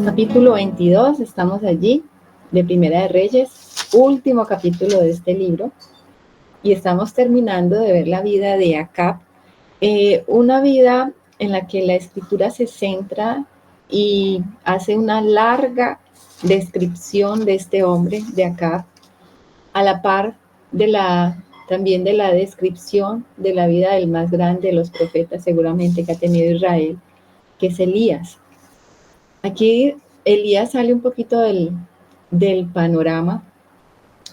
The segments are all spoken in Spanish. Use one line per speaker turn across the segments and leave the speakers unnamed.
Capítulo 22, estamos allí, de Primera de Reyes, último capítulo de este libro, y estamos terminando de ver la vida de Acab, una vida en la que la escritura se centra y hace una larga descripción de este hombre, de Acab, a la par también de la descripción de la vida del más grande de los profetas seguramente que ha tenido Israel, que es Elías. Aquí Elías sale un poquito del panorama,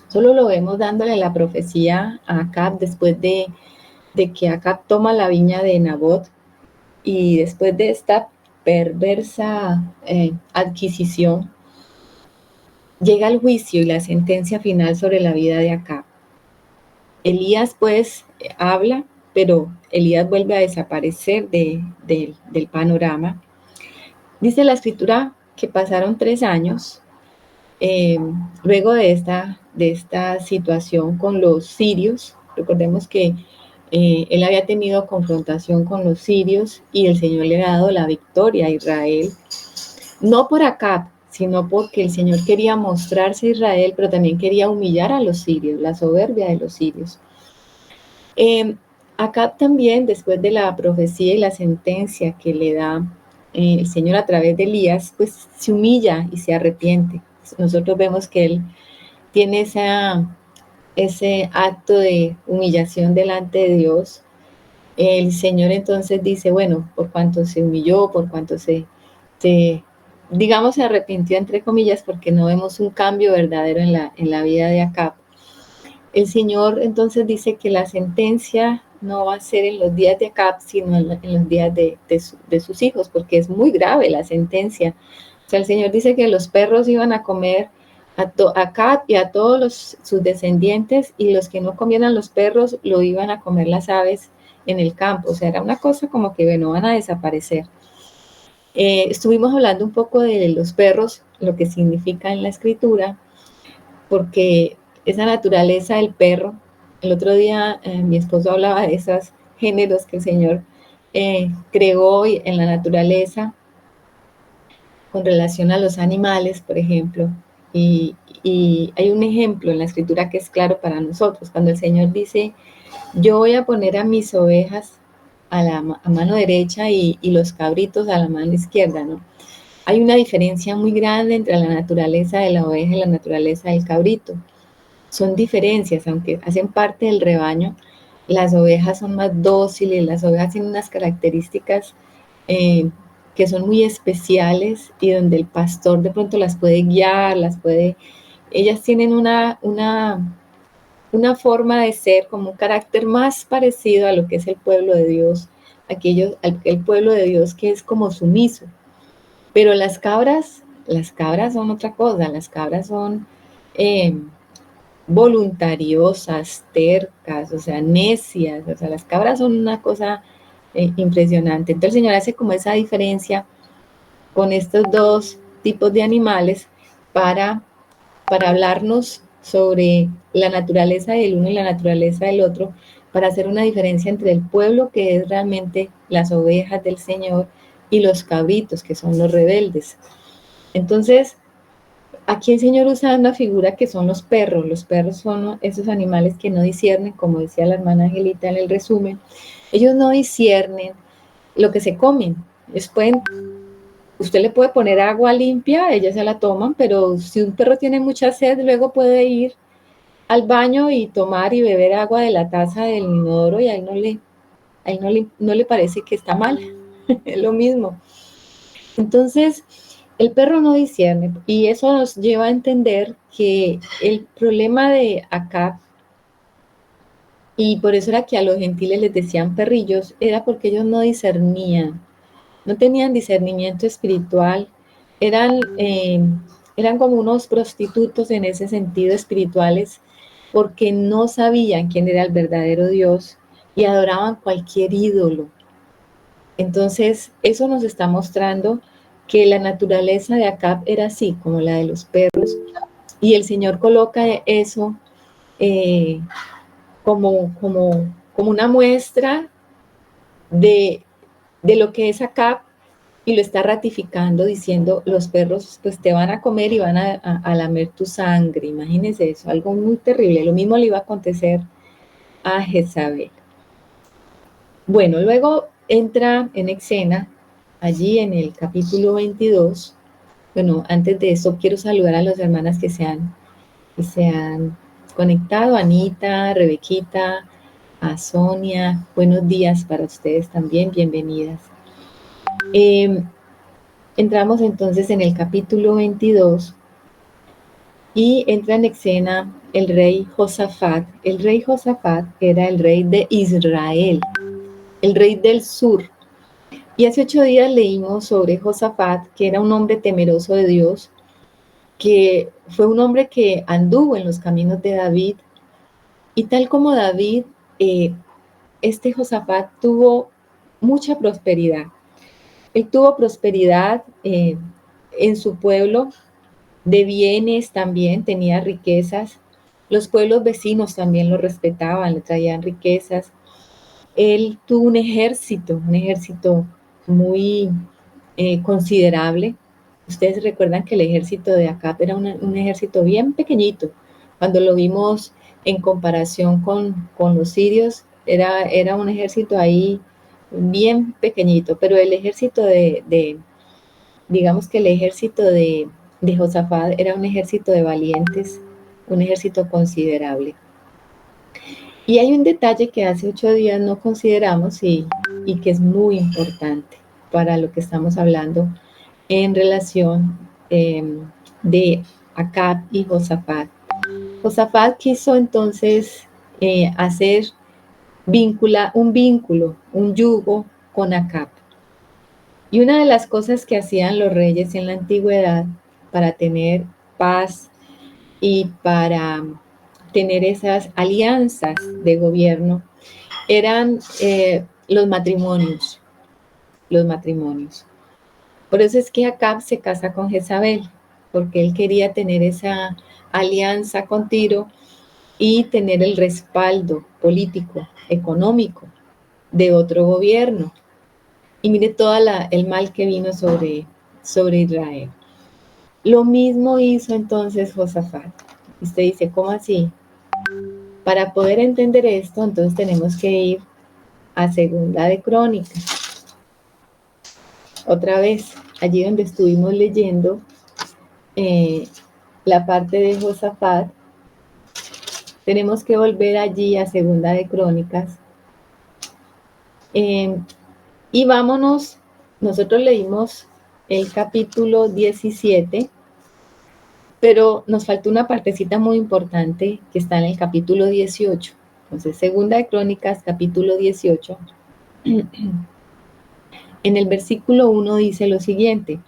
solo lo vemos dándole la profecía a Acab después de que Acab toma la viña de Nabot y después de esta perversa adquisición, llega el juicio y la sentencia final sobre la vida de Acab. Elías pues habla, pero Elías vuelve a desaparecer del panorama. Dice la escritura que pasaron 3 años luego de esta situación con los sirios. Recordemos que él había tenido confrontación con los sirios y el Señor le ha dado la victoria a Israel, no por Acab, sino porque el Señor quería mostrarse a Israel, pero también quería humillar a los sirios, la soberbia de los sirios. Acab también, después de la profecía y la sentencia que le da el Señor a través de Elías, pues se humilla y se arrepiente. Nosotros vemos que él tiene ese acto de humillación delante de Dios. El Señor entonces dice, bueno, por cuanto se humilló, por cuanto digamos, se arrepintió entre comillas, porque no vemos un cambio verdadero en la vida de Acab. El Señor entonces dice que la sentencia no va a ser en los días de Acab, sino en los días de sus hijos, porque es muy grave la sentencia. O sea, el Señor dice que los perros iban a comer a Acab y a todos sus descendientes, y los que no comieran los perros lo iban a comer las aves en el campo. O sea, era una cosa como que, bueno, van a desaparecer. Estuvimos hablando un poco de los perros, lo que significa en la escritura, porque esa naturaleza del perro, el otro día mi esposo hablaba de esos géneros que el Señor creó en la naturaleza con relación a los animales, por ejemplo, y hay un ejemplo en la escritura que es claro para nosotros, cuando el Señor dice, yo voy a poner a mis ovejas a mano derecha y los cabritos a la mano izquierda, ¿no? Hay una diferencia muy grande entre la naturaleza de la oveja y la naturaleza del cabrito. Son diferencias, aunque hacen parte del rebaño. Las ovejas son más dóciles, las ovejas tienen unas características que son muy especiales y donde el pastor de pronto las puede guiar, ellas tienen una forma de ser, como un carácter más parecido a lo que es el pueblo de Dios, el pueblo de Dios que es como sumiso. Pero las cabras son otra cosa, las cabras son voluntariosas, tercas, o sea, necias, o sea, las cabras son una cosa impresionante. Entonces el Señor hace como esa diferencia con estos dos tipos de animales para hablarnos sobre la naturaleza del uno y la naturaleza del otro, para hacer una diferencia entre el pueblo, que es realmente las ovejas del Señor, y los cabritos, que son los rebeldes. Entonces, aquí el Señor usa una figura que son los perros. Los perros son esos animales que no disciernen, como decía la hermana Angelita en el resumen. Ellos no disciernen lo que se comen. Usted le puede poner agua limpia, ellas se la toman, pero si un perro tiene mucha sed, luego puede ir al baño y tomar y beber agua de la taza del inodoro, y a él no le parece que está mal. Es lo mismo. Entonces, el perro no discierne, y eso nos lleva a entender que el problema de Acab, y por eso era que a los gentiles les decían perrillos, era porque ellos no discernían, no tenían discernimiento espiritual, eran, eran como unos prostitutos en ese sentido espirituales, porque no sabían quién era el verdadero Dios y adoraban cualquier ídolo. Entonces, eso nos está mostrando que la naturaleza de Acab era así, como la de los perros, y el Señor coloca eso como una muestra de de lo que es Acab, y lo está ratificando diciendo, los perros pues te van a comer y van a lamer tu sangre. Imagínense eso, algo muy terrible. Lo mismo le iba a acontecer a Jezabel. Bueno, luego entra en escena, allí en el capítulo 22. Bueno, antes de eso quiero saludar a las hermanas que se han conectado, Anita, Rebequita, a Sonia. Buenos días para ustedes también, bienvenidas. Entramos entonces en el capítulo 22 y entra en escena el rey Josafat. El rey Josafat era el rey de Israel, el rey del sur. Y hace 8 días leímos sobre Josafat, que era un hombre temeroso de Dios, que fue un hombre que anduvo en los caminos de David. Y tal como David, este Josafat tuvo mucha prosperidad. Él tuvo prosperidad en su pueblo, de bienes también, tenía riquezas. Los pueblos vecinos también lo respetaban, le traían riquezas. Él tuvo un ejército muy considerable. Ustedes recuerdan que el ejército de Acab era un ejército bien pequeñito. Cuando lo vimos en comparación con los sirios, era un ejército ahí bien pequeñito, pero el ejército digamos que el ejército de Josafat era un ejército de valientes, un ejército considerable. Y hay un detalle que hace 8 días no consideramos y que es muy importante para lo que estamos hablando en relación de Acab y Josafat. Josafat quiso entonces hacer un vínculo, un yugo con Acab. Y una de las cosas que hacían los reyes en la antigüedad para tener paz y para tener esas alianzas de gobierno eran los matrimonios, los matrimonios. Por eso es que Acab se casa con Jezabel, porque él quería tener esa alianza con Tiro y tener el respaldo político, económico de otro gobierno. Y mire todo el mal que vino sobre Israel. Lo mismo hizo entonces Josafat. Usted dice, ¿cómo así? Para poder entender esto, entonces tenemos que ir a Segunda de Crónicas. Otra vez, allí donde estuvimos leyendo la parte de Josafat, tenemos que volver allí a Segunda de Crónicas. Y vámonos, nosotros leímos el capítulo 17, pero nos faltó una partecita muy importante que está en el capítulo 18. Entonces, Segunda de Crónicas, capítulo 18. En el versículo 1 dice lo siguiente: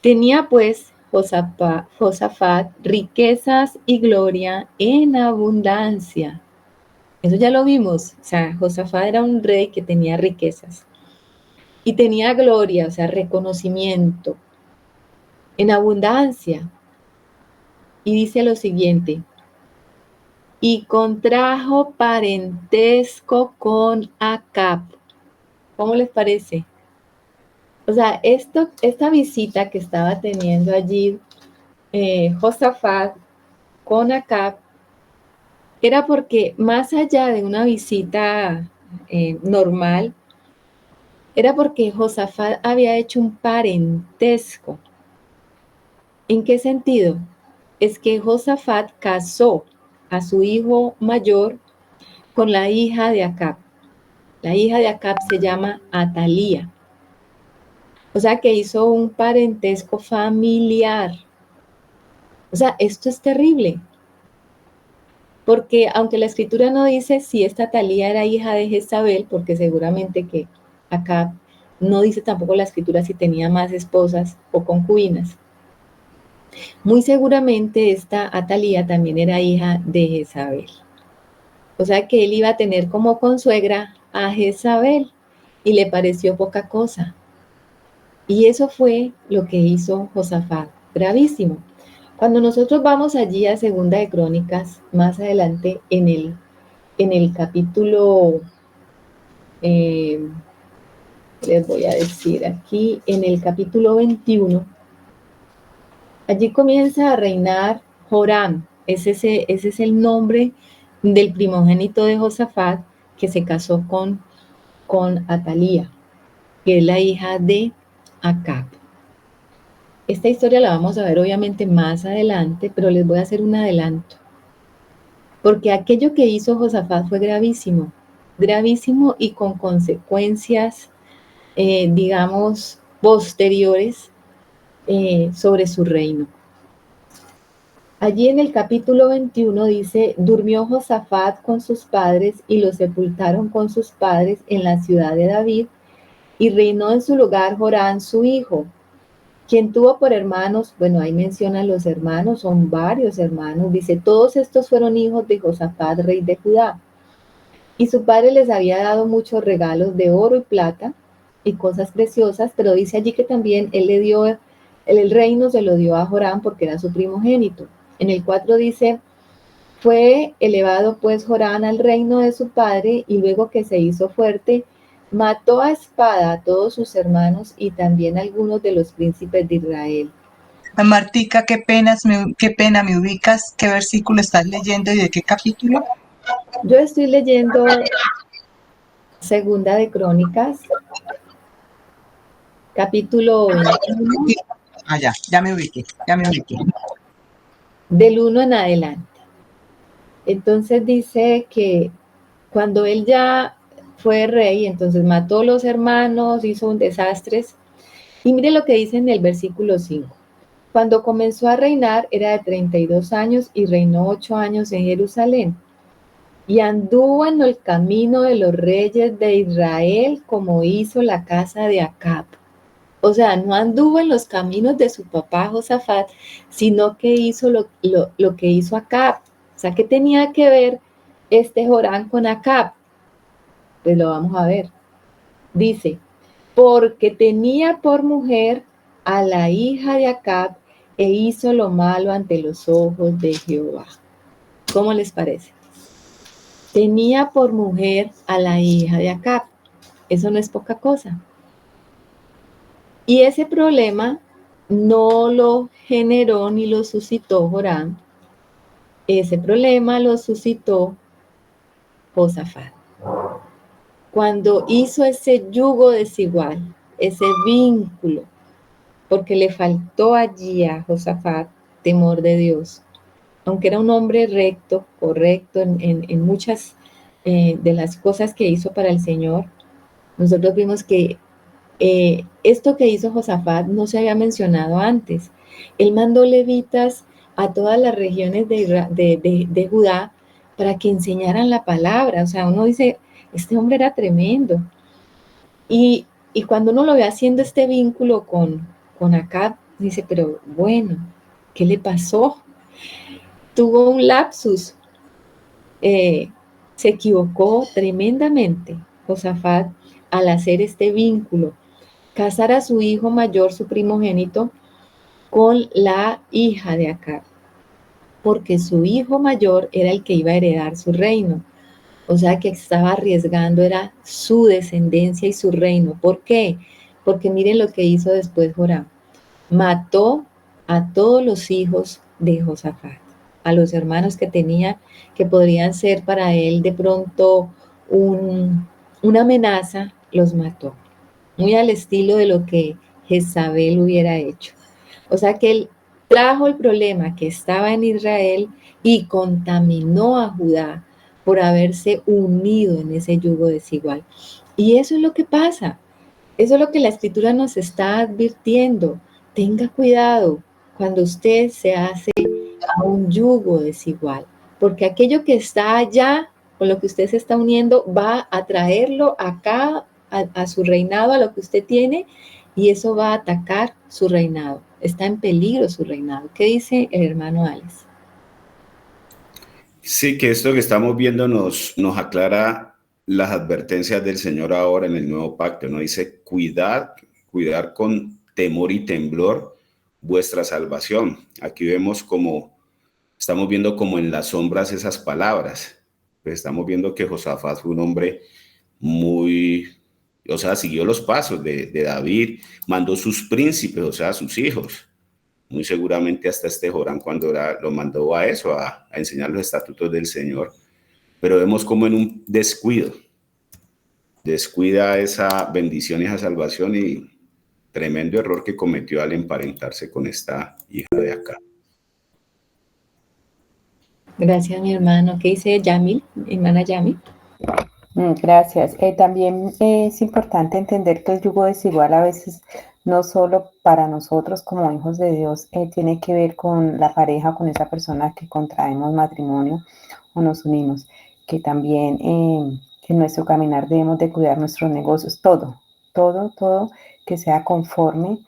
tenía pues Josafat riquezas y gloria en abundancia. Eso ya lo vimos. O sea, Josafat era un rey que tenía riquezas. Y tenía gloria, o sea, reconocimiento en abundancia. Y dice lo siguiente: y contrajo parentesco con Acab. ¿Cómo les parece? O sea, esta visita que estaba teniendo allí Josafat con Acab era porque más allá de una visita normal, era porque Josafat había hecho un parentesco. ¿En qué sentido? Es que Josafat casó a su hijo mayor con la hija de Acab. La hija de Acab se llama Atalía. O sea que hizo un parentesco familiar. O sea, esto es terrible. Porque aunque la escritura no dice si esta Atalía era hija de Jezabel, porque seguramente que Acab no dice tampoco la escritura si tenía más esposas o concubinas. Muy seguramente esta Atalía también era hija de Jezabel. O sea que él iba a tener como consuegra a Jezabel y le pareció poca cosa. Y eso fue lo que hizo Josafat, gravísimo. Cuando nosotros vamos allí a Segunda de Crónicas, más adelante en el capítulo Les voy a decir aquí en el capítulo 21, allí comienza a reinar Joram. Ese es el nombre del primogénito de Josafat que se casó con Atalía, que es la hija de Acab. Esta historia la vamos a ver obviamente más adelante, pero les voy a hacer un adelanto. Porque aquello que hizo Josafat fue gravísimo, gravísimo y con consecuencias, digamos, posteriores sobre su reino. Allí en el capítulo 21 dice, durmió Josafat con sus padres y lo sepultaron con sus padres en la ciudad de David y reinó en su lugar Jorán su hijo, quien tuvo por hermanos, bueno, ahí menciona los hermanos, son varios hermanos, dice, todos estos fueron hijos de Josafat, rey de Judá. Y su padre les había dado muchos regalos de oro y plata y cosas preciosas, pero dice allí que también él le dio, el reino se lo dio a Joram porque era su primogénito. En el 4 dice, fue elevado pues Joram al reino de su padre y luego que se hizo fuerte, mató a espada a todos sus hermanos y también a algunos de los príncipes de Israel.
Martica, qué pena me ubicas, qué versículo estás leyendo y de qué capítulo.
Yo estoy leyendo Segunda de Crónicas, capítulo 21,
Ah, ya me ubiqué, ya me ubiqué.
del 1 en adelante. Entonces dice que cuando él ya fue rey, entonces mató a los hermanos, hizo un desastre. Y mire lo que dice en el versículo 5. Cuando comenzó a reinar era de 32 años y reinó 8 años en Jerusalén. Y anduvo en el camino de los reyes de Israel como hizo la casa de Acab. O sea, no anduvo en los caminos de su papá Josafat, sino que hizo lo que hizo Acab. O sea, ¿qué tenía que ver este Jorán con Acab? Pues lo vamos a ver. Dice, porque tenía por mujer a la hija de Acab e hizo lo malo ante los ojos de Jehová. ¿Cómo les parece? Tenía por mujer a la hija de Acab. Eso no es poca cosa. Y ese problema no lo generó ni lo suscitó Joram. Ese problema lo suscitó Josafat. Cuando hizo ese yugo desigual, ese vínculo, porque le faltó allí a Josafat temor de Dios, aunque era un hombre recto, correcto en muchas de las cosas que hizo para el Señor, nosotros vimos que esto que hizo Josafat no se había mencionado antes. Él mandó levitas a todas las regiones de Judá para que enseñaran la palabra. O sea, uno dice, este hombre era tremendo. Y cuando uno lo ve haciendo este vínculo con Acab, dice, pero bueno, ¿qué le pasó? Tuvo un lapsus, eh, se equivocó tremendamente Josafat al hacer este vínculo, casar a su hijo mayor, su primogénito, con la hija de Acab, porque su hijo mayor era el que iba a heredar su reino. O sea que estaba arriesgando, era su descendencia y su reino. ¿Por qué? Porque miren lo que hizo después Joram. Mató a todos los hijos de Josafat, a los hermanos que tenía, que podrían ser para él de pronto una amenaza, los mató. Muy al estilo de lo que Jezabel hubiera hecho. O sea que él trajo el problema que estaba en Israel y contaminó a Judá por haberse unido en ese yugo desigual. Y eso es lo que pasa. Eso es lo que la escritura nos está advirtiendo. Tenga cuidado cuando usted se hace a un yugo desigual, porque aquello que está allá, con lo que usted se está uniendo, va a traerlo acá a su reinado, a lo que usted tiene, y eso va a atacar su reinado. Está en peligro su reinado. ¿Qué dice el hermano Alex?
Sí, que esto que estamos viendo nos aclara las advertencias del Señor ahora en el nuevo pacto, ¿no? Dice, cuidar con temor y temblor vuestra salvación. Aquí vemos como, estamos viendo como en las sombras esas palabras. Pues estamos viendo que Josafat fue un hombre muy, o sea, siguió los pasos de David, mandó sus príncipes, o sea, sus hijos. Muy seguramente hasta este Jorán cuando lo mandó a eso, a enseñar los estatutos del Señor. Pero vemos como en un descuida esa bendición y esa salvación, y tremendo error que cometió al emparentarse con esta hija de acá.
Gracias, mi hermano. ¿Qué dice Yamil, hermana Yamil?
Gracias. También es importante entender que el yugo desigual a veces no solo para nosotros como hijos de Dios tiene que ver con la pareja, con esa persona que contraemos matrimonio o nos unimos, que también en nuestro caminar debemos de cuidar nuestros negocios, todo que sea conforme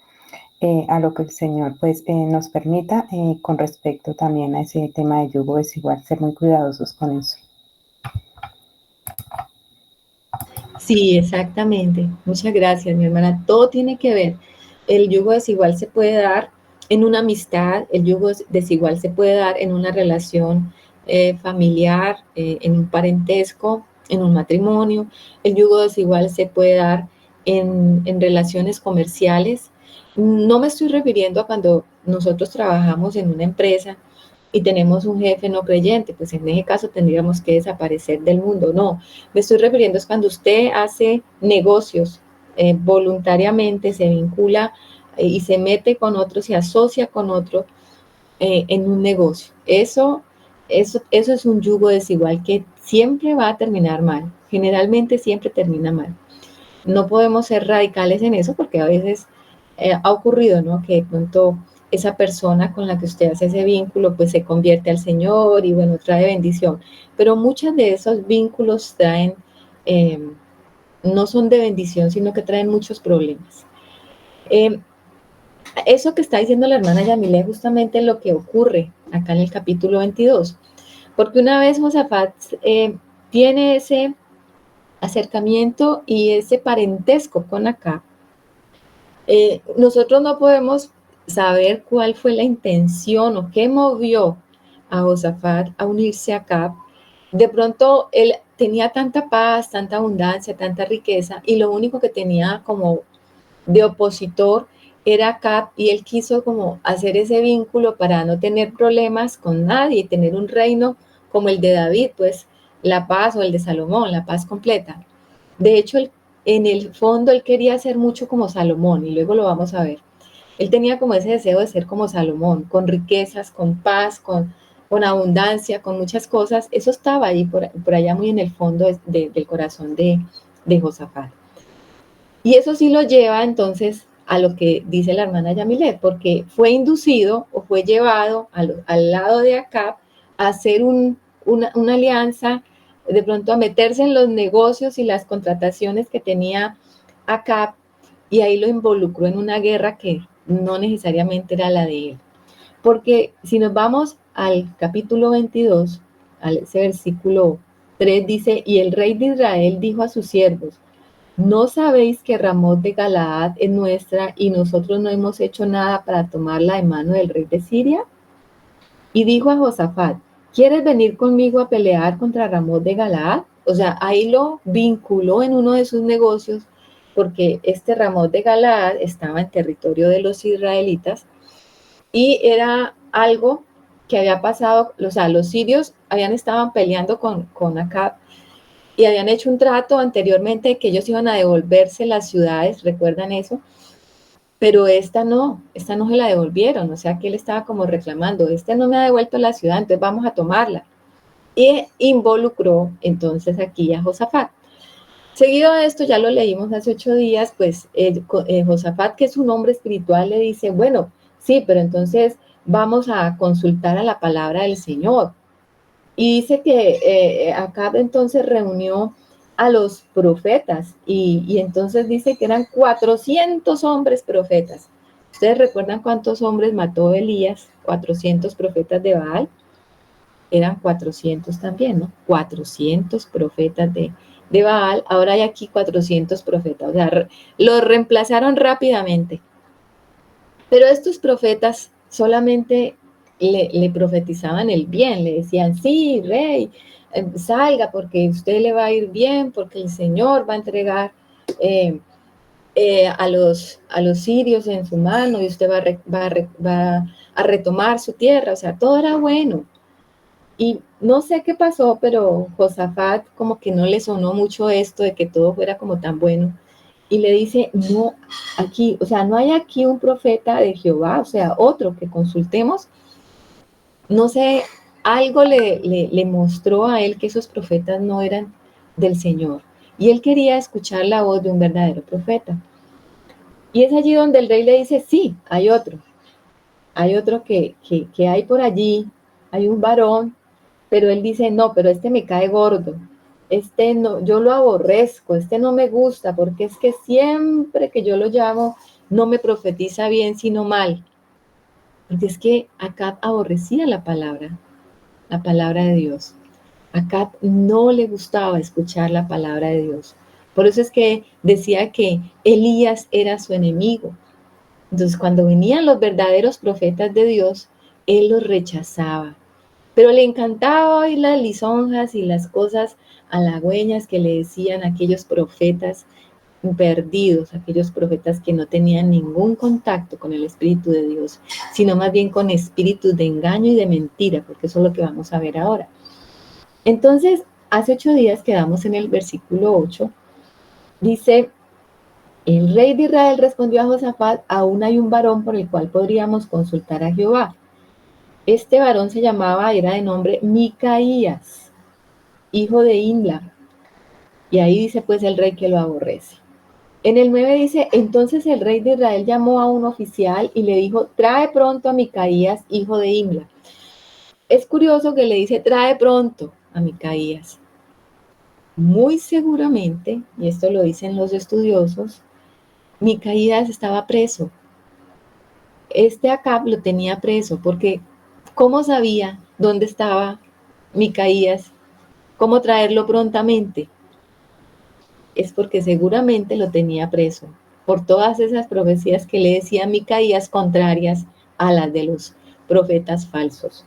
a lo que el Señor pues nos permita con respecto también a ese tema de yugo desigual, ser muy cuidadosos con eso.
Sí, exactamente. Muchas gracias, mi hermana. Todo tiene que ver. El yugo desigual se puede dar en una amistad, el yugo desigual se puede dar en una relación familiar, en un parentesco, en un matrimonio. El yugo desigual se puede dar en relaciones comerciales. No me estoy refiriendo a cuando nosotros trabajamos en una empresa y tenemos un jefe no creyente, pues en ese caso tendríamos que desaparecer del mundo. No, me estoy refiriendo es cuando usted hace negocios voluntariamente, se vincula y se mete con otro, se asocia con otro en un negocio. Eso es un yugo desigual que siempre va a terminar mal, generalmente siempre termina mal. No podemos ser radicales en eso porque a veces ha ocurrido, ¿no? Que de pronto esa persona con la que usted hace ese vínculo, pues se convierte al Señor y bueno, trae bendición. Pero muchos de esos vínculos traen, no son de bendición, sino que traen muchos problemas. Eso que está diciendo la hermana Yamile es justamente lo que ocurre acá en el capítulo 22. Porque una vez Josafat tiene ese acercamiento y ese parentesco con Acab, nosotros no podemos saber cuál fue la intención o qué movió a Josafat a unirse a Acab. De pronto él tenía tanta paz, tanta abundancia, tanta riqueza, y lo único que tenía como de opositor era Acab, y él quiso como hacer ese vínculo para no tener problemas con nadie y tener un reino como el de David, pues la paz, o el de Salomón, la paz completa. De hecho, en el fondo él quería ser mucho como Salomón, y luego lo vamos a ver. Él tenía como ese deseo de ser como Salomón, con riquezas, con paz, con abundancia, con muchas cosas. Eso estaba ahí por allá muy en el fondo del corazón de Josafat. Y eso sí lo lleva entonces a lo que dice la hermana Yamilet, porque fue inducido o fue llevado al lado de Acab a hacer una alianza, de pronto a meterse en los negocios y las contrataciones que tenía Acab, y ahí lo involucró en una guerra que no necesariamente era la de él. Porque si nos vamos al capítulo 22, ese versículo 3 dice, y el rey de Israel dijo a sus siervos, ¿no sabéis que Ramot de Galaad es nuestra y nosotros no hemos hecho nada para tomarla de mano del rey de Siria? Y dijo a Josafat, ¿quieres venir conmigo a pelear contra Ramot de Galaad? O sea, ahí lo vinculó en uno de sus negocios, porque este Ramot de Galaad estaba en territorio de los israelitas y era algo que había pasado, o sea, los sirios estaban peleando con Acab, y habían hecho un trato anteriormente que ellos iban a devolverse las ciudades, ¿recuerdan eso? Pero esta no se la devolvieron, o sea que él estaba como reclamando, no me ha devuelto la ciudad, entonces vamos a tomarla. Y involucró entonces aquí a Josafat. Seguido de esto, ya lo leímos hace 8 días, pues Josafat, que es un hombre espiritual, le dice, bueno, sí, pero entonces vamos a consultar a la palabra del Señor. Y dice que Acab entonces reunió a los profetas y entonces dice que eran 400 hombres profetas. ¿Ustedes recuerdan cuántos hombres mató Elías? 400 profetas de Baal. Eran 400 también, ¿no? 400 profetas de Baal. Ahora hay aquí 400 profetas. O sea, los reemplazaron rápidamente. Pero estos profetas solamente le profetizaban el bien, le decían, sí, rey, salga porque usted le va a ir bien, porque el Señor va a entregar a los sirios en su mano y usted va a retomar su tierra, o sea, todo era bueno. Y no sé qué pasó, pero Josafat como que no le sonó mucho esto de que todo fuera como tan bueno. Y le dice, no, aquí, o sea, no hay aquí un profeta de Jehová, o sea, otro que consultemos. No sé, algo le mostró a él que esos profetas no eran del Señor. Y él quería escuchar la voz de un verdadero profeta. Y es allí donde el rey le dice, sí, hay otro que hay por allí, hay un varón, pero él dice, no, pero este me cae gordo, este no, yo lo aborrezco, este no me gusta, porque es que siempre que yo lo llamo, no me profetiza bien, sino mal, porque es que Acab aborrecía la palabra de Dios. Acab no le gustaba escuchar la palabra de Dios. Por eso es que decía que Elías era su enemigo. Entonces, cuando venían los verdaderos profetas de Dios, él los rechazaba. Pero le encantaba oír las lisonjas y las cosas halagüeñas que le decían aquellos profetas perdidos, aquellos profetas que no tenían ningún contacto con el Espíritu de Dios, sino más bien con espíritus de engaño y de mentira, porque eso es lo que vamos a ver ahora. Entonces, hace 8 días quedamos en el versículo 8, dice, el rey de Israel respondió a Josafat, aún hay un varón por el cual podríamos consultar a Jehová. Este varón se llamaba, era de nombre Micaías, hijo de Imla. Y ahí dice pues el rey que lo aborrece. En el 9 dice, entonces el rey de Israel llamó a un oficial y le dijo, trae pronto a Micaías, hijo de Imla. Es curioso que le dice, trae pronto a Micaías. Muy seguramente, y esto lo dicen los estudiosos, Micaías estaba preso. Este Acab lo tenía preso porque ¿cómo sabía dónde estaba Micaías? ¿Cómo traerlo prontamente? Es porque seguramente lo tenía preso por todas esas profecías que le decían Micaías contrarias a las de los profetas falsos.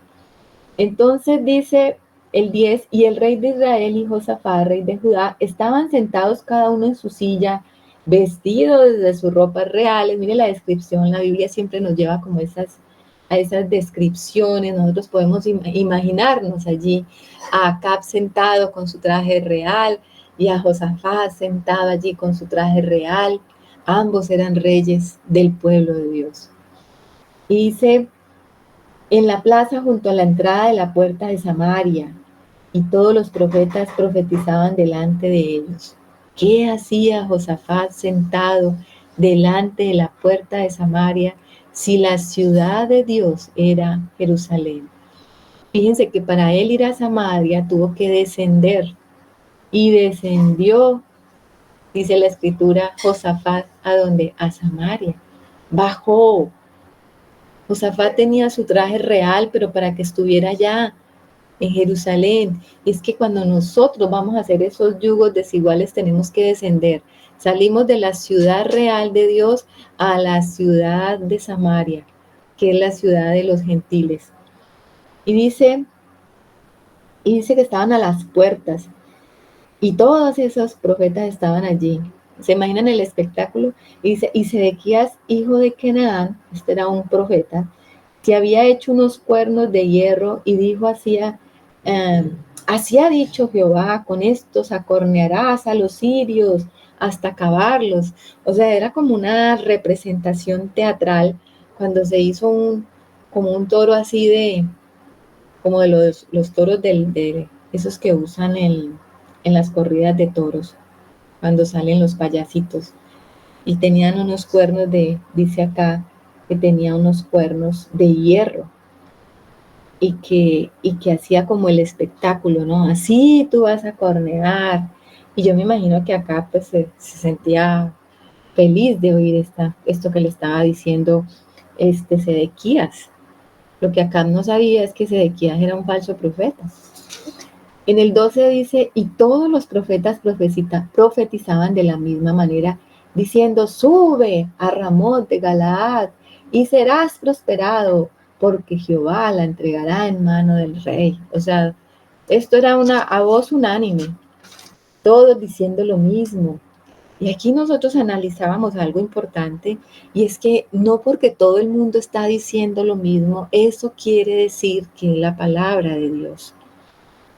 Entonces dice el 10, y el rey de Israel y Josafat, rey de Judá, estaban sentados cada uno en su silla, vestidos de sus ropas reales. Mire la descripción, la Biblia siempre nos lleva como a esas descripciones. Nosotros podemos imaginarnos allí a Acab sentado con su traje real y a Josafat sentado allí con su traje real. Ambos eran reyes del pueblo de Dios. Y dice, en la plaza junto a la entrada de la puerta de Samaria, y todos los profetas profetizaban delante de ellos. ¿Qué hacía Josafat sentado delante de la puerta de Samaria si la ciudad de Dios era Jerusalén? Fíjense que para él ir a Samaria tuvo que descender, y descendió, dice la escritura, Josafat, ¿a dónde? A Samaria. Bajó. Josafat tenía su traje real, pero para que estuviera allá en Jerusalén. Es que cuando nosotros vamos a hacer esos yugos desiguales tenemos que descender. Salimos de la ciudad real de Dios a la ciudad de Samaria, que es la ciudad de los gentiles. Y dice que estaban a las puertas y todos esos profetas estaban allí. ¿Se imaginan el espectáculo? Y dice, y Sedequías, hijo de Kenaán, este era un profeta, se había hecho unos cuernos de hierro y dijo así ha dicho Jehová, con estos acornearás a los sirios hasta acabarlos. O sea, era como una representación teatral cuando se hizo como un toro así como de los toros de esos que usan en las corridas de toros, cuando salen los payasitos. Y tenían unos cuernos dice acá, que tenía unos cuernos de hierro y que hacía como el espectáculo, ¿no? Así tú vas a cornear. Y yo me imagino que acá pues se sentía feliz de oír esto que le estaba diciendo Sedequías. Lo que acá no sabía es que Sedequías era un falso profeta. En el 12 dice, y todos los profetas profetizaban de la misma manera, diciendo, sube a Ramot de Galaad y serás prosperado, porque Jehová la entregará en mano del rey. O sea, esto era a voz unánime, todos diciendo lo mismo. Y aquí nosotros analizábamos algo importante, y es que no porque todo el mundo está diciendo lo mismo, eso quiere decir que es la palabra de Dios.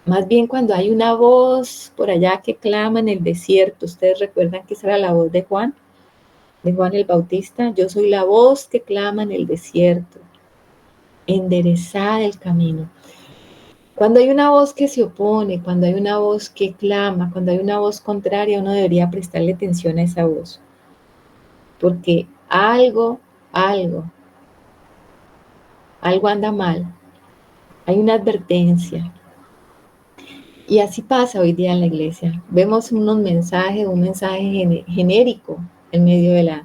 Más bien cuando hay una voz por allá que clama en el desierto, ustedes recuerdan que esa era la voz de Juan el Bautista: yo soy la voz que clama en el desierto, enderezad el camino. Cuando hay una voz que se opone, cuando hay una voz que clama, cuando hay una voz contraria, uno debería prestarle atención a esa voz, porque algo anda mal, hay una advertencia. Y así pasa hoy día en la iglesia. Vemos un mensaje genérico en medio de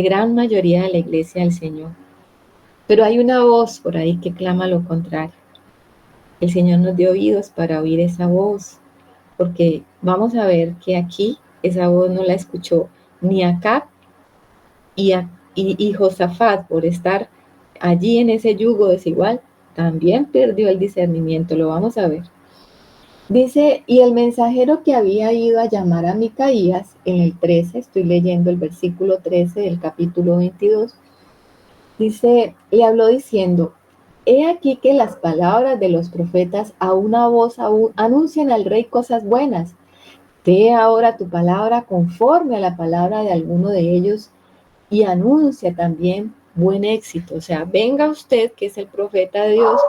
gran mayoría de la iglesia del Señor. Pero hay una voz por ahí que clama lo contrario. El Señor nos dio oídos para oír esa voz, porque vamos a ver que aquí esa voz no la escuchó ni Acab y Josafat, por estar allí en ese yugo desigual, también perdió el discernimiento, lo vamos a ver. Dice, y el mensajero que había ido a llamar a Micaías, en el 13, estoy leyendo el versículo 13 del capítulo 22, dice, le habló diciendo, he aquí que las palabras de los profetas a una voz anuncian al rey cosas buenas. Dé ahora tu palabra conforme a la palabra de alguno de ellos y anuncia también buen éxito. O sea, venga usted, que es el profeta de Dios,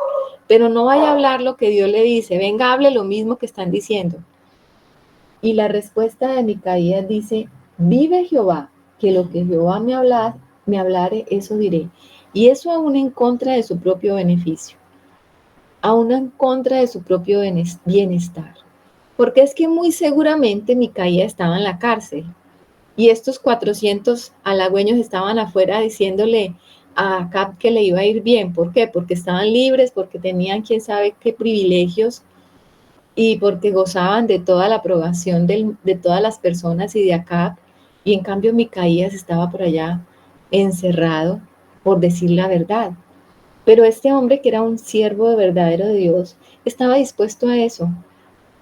pero no vaya a hablar lo que Dios le dice, venga, hable lo mismo que están diciendo. Y la respuesta de Micaías dice, vive Jehová, que lo que Jehová me hablare, eso diré. Y eso aún en contra de su propio beneficio, aún en contra de su propio bienestar. Porque es que muy seguramente Micaías estaba en la cárcel y estos 400 halagüeños estaban afuera diciéndole a Acab que le iba a ir bien. ¿Por qué? Porque estaban libres, porque tenían quién sabe qué privilegios y porque gozaban de toda la aprobación de todas las personas y de Acab. Y en cambio Micaías estaba por allá encerrado por decir la verdad. Pero este hombre, que era un siervo verdadero de Dios, estaba dispuesto a eso.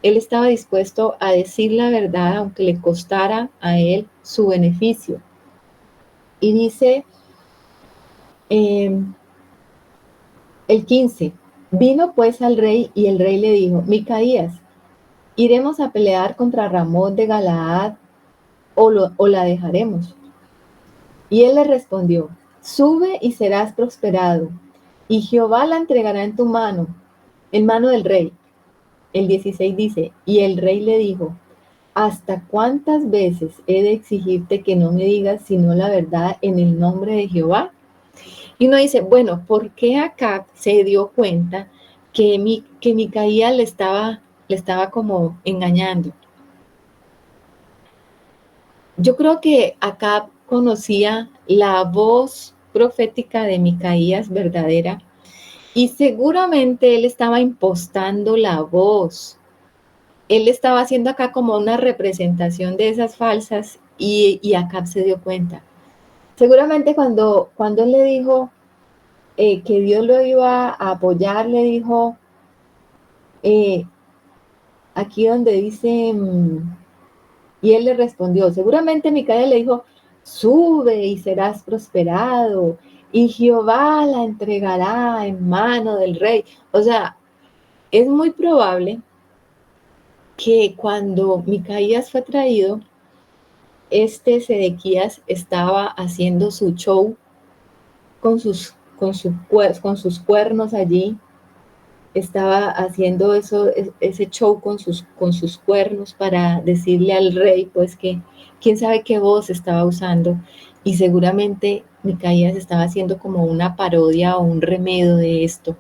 Él estaba dispuesto a decir la verdad, aunque le costara a él su beneficio. Y dice el 15, vino pues al rey y el rey le dijo, Micaías, ¿iremos a pelear contra Ramot de Galaad o la dejaremos? Y él le respondió, sube y serás prosperado, y Jehová la entregará en mano del rey. El 16 dice, y el rey le dijo, ¿hasta cuántas veces he de exigirte que no me digas sino la verdad en el nombre de Jehová? Y uno dice, bueno, ¿por qué Acab se dio cuenta que Micaías le estaba como engañando? Yo creo que Acab conocía la voz profética de Micaías verdadera y seguramente él estaba impostando la voz. Él estaba haciendo acá como una representación de esas falsas y Acab se dio cuenta. Seguramente cuando él le dijo que Dios lo iba a apoyar, le dijo, aquí donde dice, y él le respondió, seguramente Micaías le dijo, sube y serás prosperado, y Jehová la entregará en mano del rey. O sea, es muy probable que cuando Micaías fue traído, Sedequías estaba haciendo su show con sus cuernos allí, estaba haciendo ese show con sus cuernos para decirle al rey, pues que quién sabe qué voz estaba usando, y seguramente Micaías estaba haciendo como una parodia o un remedio de esto,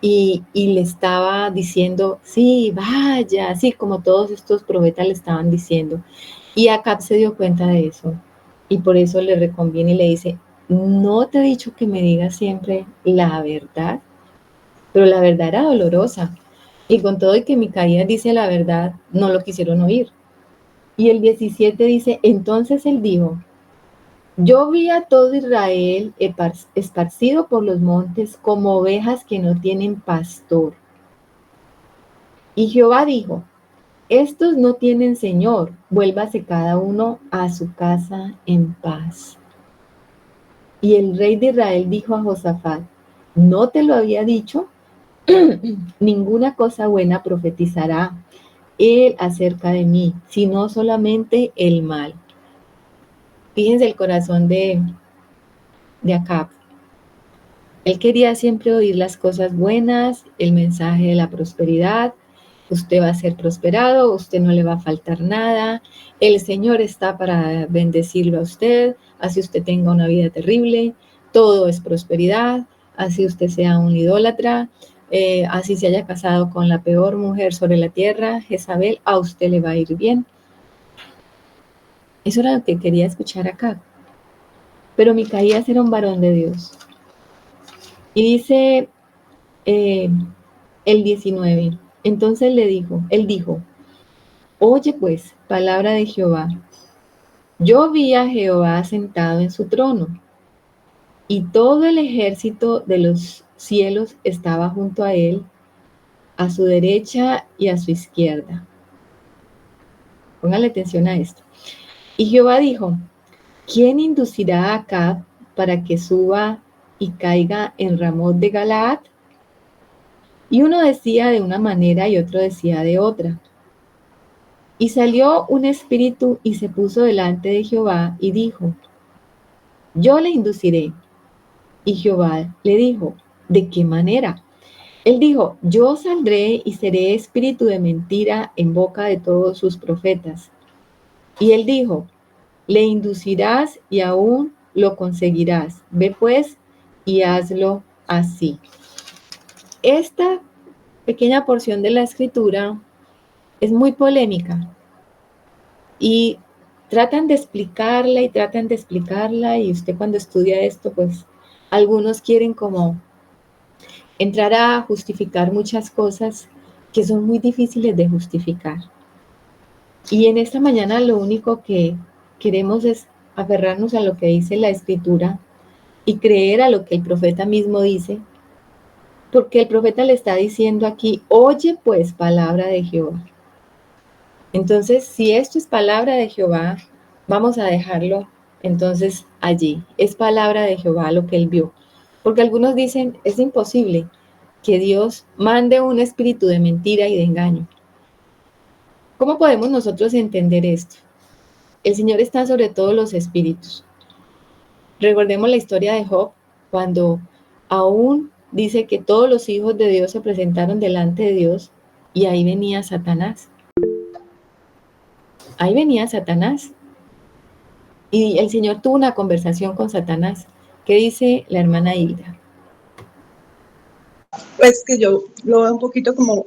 y le estaba diciendo, sí, vaya, así como todos estos profetas le estaban diciendo, y Acab se dio cuenta de eso, y por eso le reconviene y le dice, ¿no te he dicho que me digas siempre la verdad? Pero la verdad era dolorosa. Y con todo y que Micaías dice la verdad, no lo quisieron oír. Y el 17 dice, entonces él dijo, yo vi a todo Israel esparcido por los montes como ovejas que no tienen pastor. Y Jehová dijo, estos no tienen señor, vuélvase cada uno a su casa en paz. Y el rey de Israel dijo a Josafat, ¿no te lo había dicho? Ninguna cosa buena profetizará él acerca de mí, sino solamente el mal. Fíjense el corazón de Acab. Él quería siempre oír las cosas buenas, el mensaje de la prosperidad. Usted va a ser prosperado, usted no le va a faltar nada, el Señor está para bendecirlo a usted, así usted tenga una vida terrible, todo es prosperidad, así usted sea un idólatra, así se haya casado con la peor mujer sobre la tierra, Jezabel, a usted le va a ir bien. Eso era lo que quería escuchar acá. Pero Micaías era un varón de Dios. Y dice el 19, entonces él dijo, oye pues, palabra de Jehová, yo vi a Jehová sentado en su trono, y todo el ejército de los cielos estaba junto a él, a su derecha y a su izquierda. Póngale atención a esto. Y Jehová dijo, ¿quién inducirá a Acab para que suba y caiga en Ramot de Galaad? Y uno decía de una manera y otro decía de otra. Y salió un espíritu y se puso delante de Jehová y dijo, yo le induciré. Y Jehová le dijo, ¿de qué manera? Él dijo, yo saldré y seré espíritu de mentira en boca de todos sus profetas. Y él dijo, le inducirás y aún lo conseguirás. Ve pues y hazlo así. Esta pequeña porción de la escritura es muy polémica y tratan de explicarla y usted cuando estudia esto, pues algunos quieren como entrar a justificar muchas cosas que son muy difíciles de justificar. Y en esta mañana lo único que queremos es aferrarnos a lo que dice la escritura y creer a lo que el profeta mismo dice, porque el profeta le está diciendo aquí, oye pues palabra de Jehová. Entonces, si esto es palabra de Jehová, vamos a dejarlo entonces allí. Es palabra de Jehová lo que él vio. Porque algunos dicen, es imposible que Dios mande un espíritu de mentira y de engaño. ¿Cómo podemos nosotros entender esto? El Señor está sobre todos los espíritus. Recordemos la historia de Job, cuando aún dice que todos los hijos de Dios se presentaron delante de Dios y ahí venía Satanás. Ahí venía Satanás. Y el Señor tuvo una conversación con Satanás. ¿Qué dice la hermana Hilda?
Pues que yo lo veo un poquito como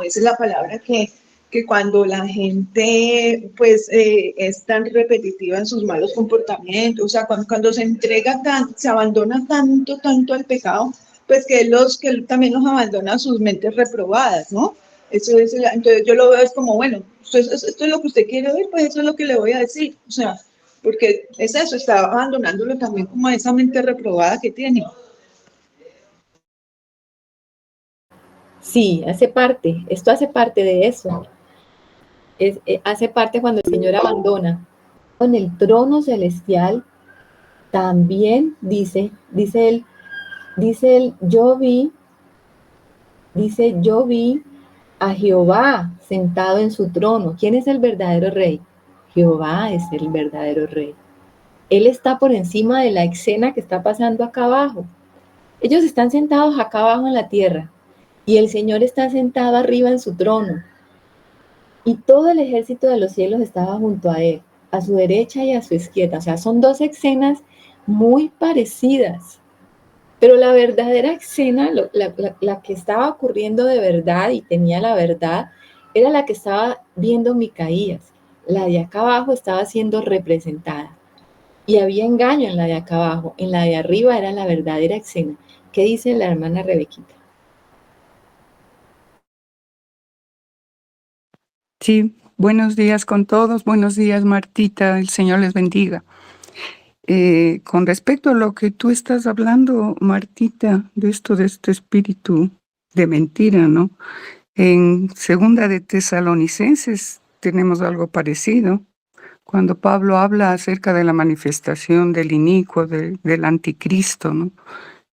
dice la palabra, que cuando la gente pues es tan repetitiva en sus malos comportamientos, o sea, cuando se entrega se abandona tanto al pecado, pues que él también los abandona a sus mentes reprobadas, ¿no? Entonces yo lo veo es como, bueno, esto es lo que usted quiere oír, pues eso es lo que le voy a decir, o sea, porque es eso, está abandonándolo también como a esa mente reprobada que tiene.
Sí, esto hace parte de eso. Hace parte cuando el Señor abandona. En el trono celestial también dice él, yo vi a Jehová sentado en su trono. ¿Quién es el verdadero rey? Jehová es el verdadero rey. Él está por encima de la escena que está pasando acá abajo. Ellos están sentados acá abajo en la tierra y el Señor está sentado arriba en su trono. Y todo el ejército de los cielos estaba junto a él, a su derecha y a su izquierda. O sea, son dos escenas muy parecidas. Pero la verdadera escena, la que estaba ocurriendo de verdad y tenía la verdad, era la que estaba viendo Micaías. La de acá abajo estaba siendo representada. Y había engaño en la de acá abajo. En la de arriba era la verdadera escena. ¿Qué dice la hermana Rebequita?
Sí, buenos días con todos. Buenos días, Martita. El Señor les bendiga. Con respecto a lo que tú estás hablando, Martita, de este espíritu de mentira, ¿no? En Segunda de Tesalonicenses tenemos algo parecido, cuando Pablo habla acerca de la manifestación del inicuo, del anticristo, ¿no?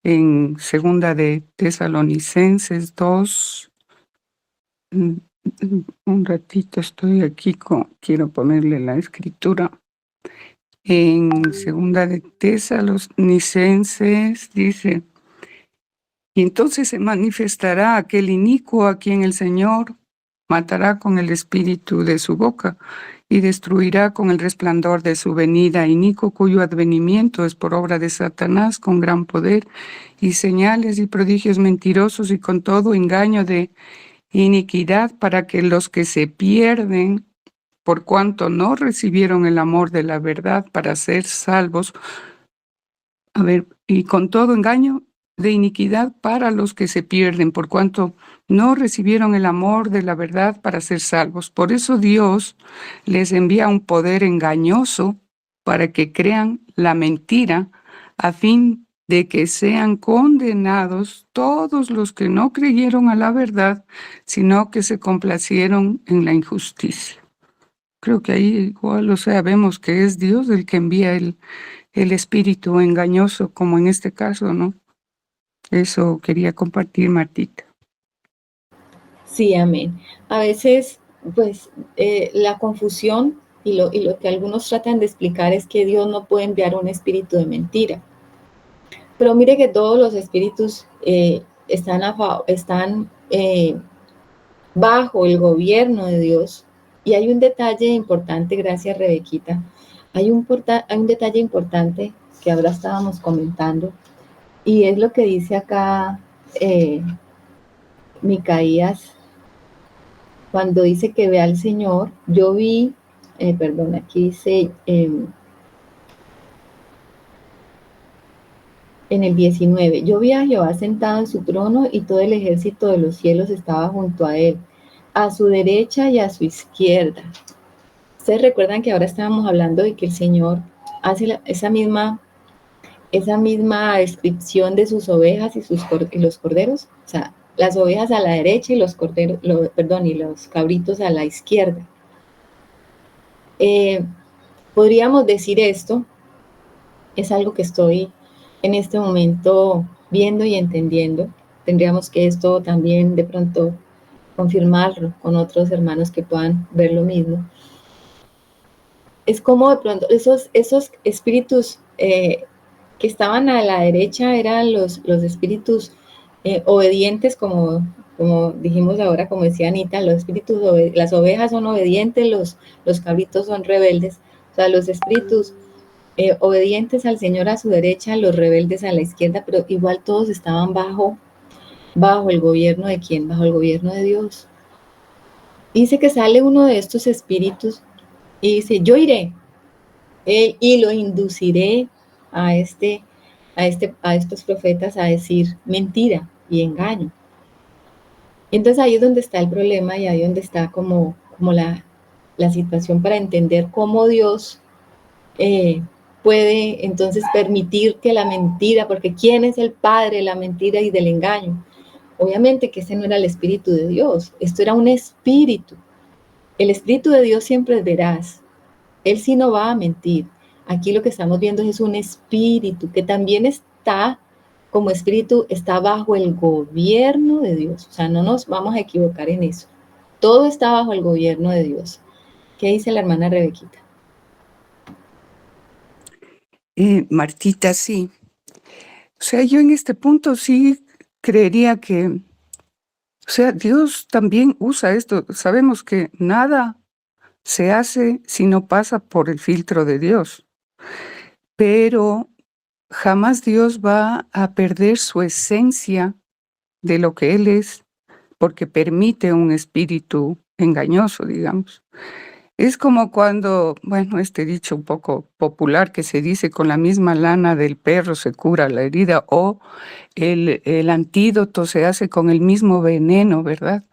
En Segunda de Tesalonicenses 2, un ratito estoy aquí, quiero ponerle la escritura. En Segunda de Tesalonicenses dice: y entonces se manifestará aquel inicuo a quien el Señor matará con el espíritu de su boca y destruirá con el resplandor de su venida, inicuo cuyo advenimiento es por obra de Satanás con gran poder y señales y prodigios mentirosos y con todo engaño de iniquidad, para que los que se pierden, por cuanto no recibieron el amor de la verdad para ser salvos, y con todo engaño de iniquidad para los que se pierden, por cuanto no recibieron el amor de la verdad para ser salvos. Por eso Dios les envía un poder engañoso para que crean la mentira, a fin de que sean condenados todos los que no creyeron a la verdad, sino que se complacieron en la injusticia. Creo que ahí igual, o sea, vemos que es Dios el que envía el espíritu engañoso, como en este caso, ¿no? Eso quería compartir, Martita.
Sí, amén. A veces, pues, la confusión y lo que algunos tratan de explicar es que Dios no puede enviar un espíritu de mentira. Pero mire que todos los espíritus están bajo el gobierno de Dios. Y hay un detalle importante, gracias Rebequita, hay un detalle importante que ahora estábamos comentando, y es lo que dice acá Micaías, cuando dice que ve al Señor. Yo vi, aquí dice, en el 19, yo vi a Jehová sentado en su trono y todo el ejército de los cielos estaba junto a él, a su derecha y a su izquierda. Ustedes recuerdan que ahora estábamos hablando de que el Señor hace esa misma descripción de sus ovejas y los corderos, o sea, las ovejas a la derecha y los corderos, y los cabritos a la izquierda. Podríamos decir esto, es algo que estoy en este momento viendo y entendiendo. Tendríamos que esto también de pronto confirmarlo con otros hermanos que puedan ver lo mismo. Es como de pronto esos espíritus que estaban a la derecha eran los espíritus obedientes, como dijimos ahora, como decía Anita, los espíritus, las ovejas son obedientes, los cabritos son rebeldes. O sea, los espíritus obedientes al Señor a su derecha, los rebeldes a la izquierda, pero igual todos estaban bajo el gobierno de ¿quién? Bajo el gobierno de Dios. Dice que sale uno de estos espíritus y dice: yo iré y lo induciré a estos profetas a decir mentira y engaño. Entonces ahí es donde está el problema, y ahí es donde está como la situación para entender cómo Dios puede entonces permitir que la mentira, porque ¿quién es el padre de la mentira y del engaño? Obviamente que ese no era el Espíritu de Dios, esto era un espíritu. El Espíritu de Dios siempre es veraz, Él sí no va a mentir. Aquí lo que estamos viendo es un espíritu que también está, como espíritu, está bajo el gobierno de Dios. O sea, no nos vamos a equivocar en eso. Todo está bajo el gobierno de Dios. ¿Qué dice la hermana Rebequita?
Martita, sí. O sea, yo en este punto sí creería que, o sea, Dios también usa esto. Sabemos que nada se hace si no pasa por el filtro de Dios, pero jamás Dios va a perder su esencia de lo que Él es, porque permite un espíritu engañoso, digamos. Es como cuando, bueno, este dicho un poco popular que se dice: con la misma lana del perro se cura la herida, o el antídoto se hace con el mismo veneno, ¿verdad?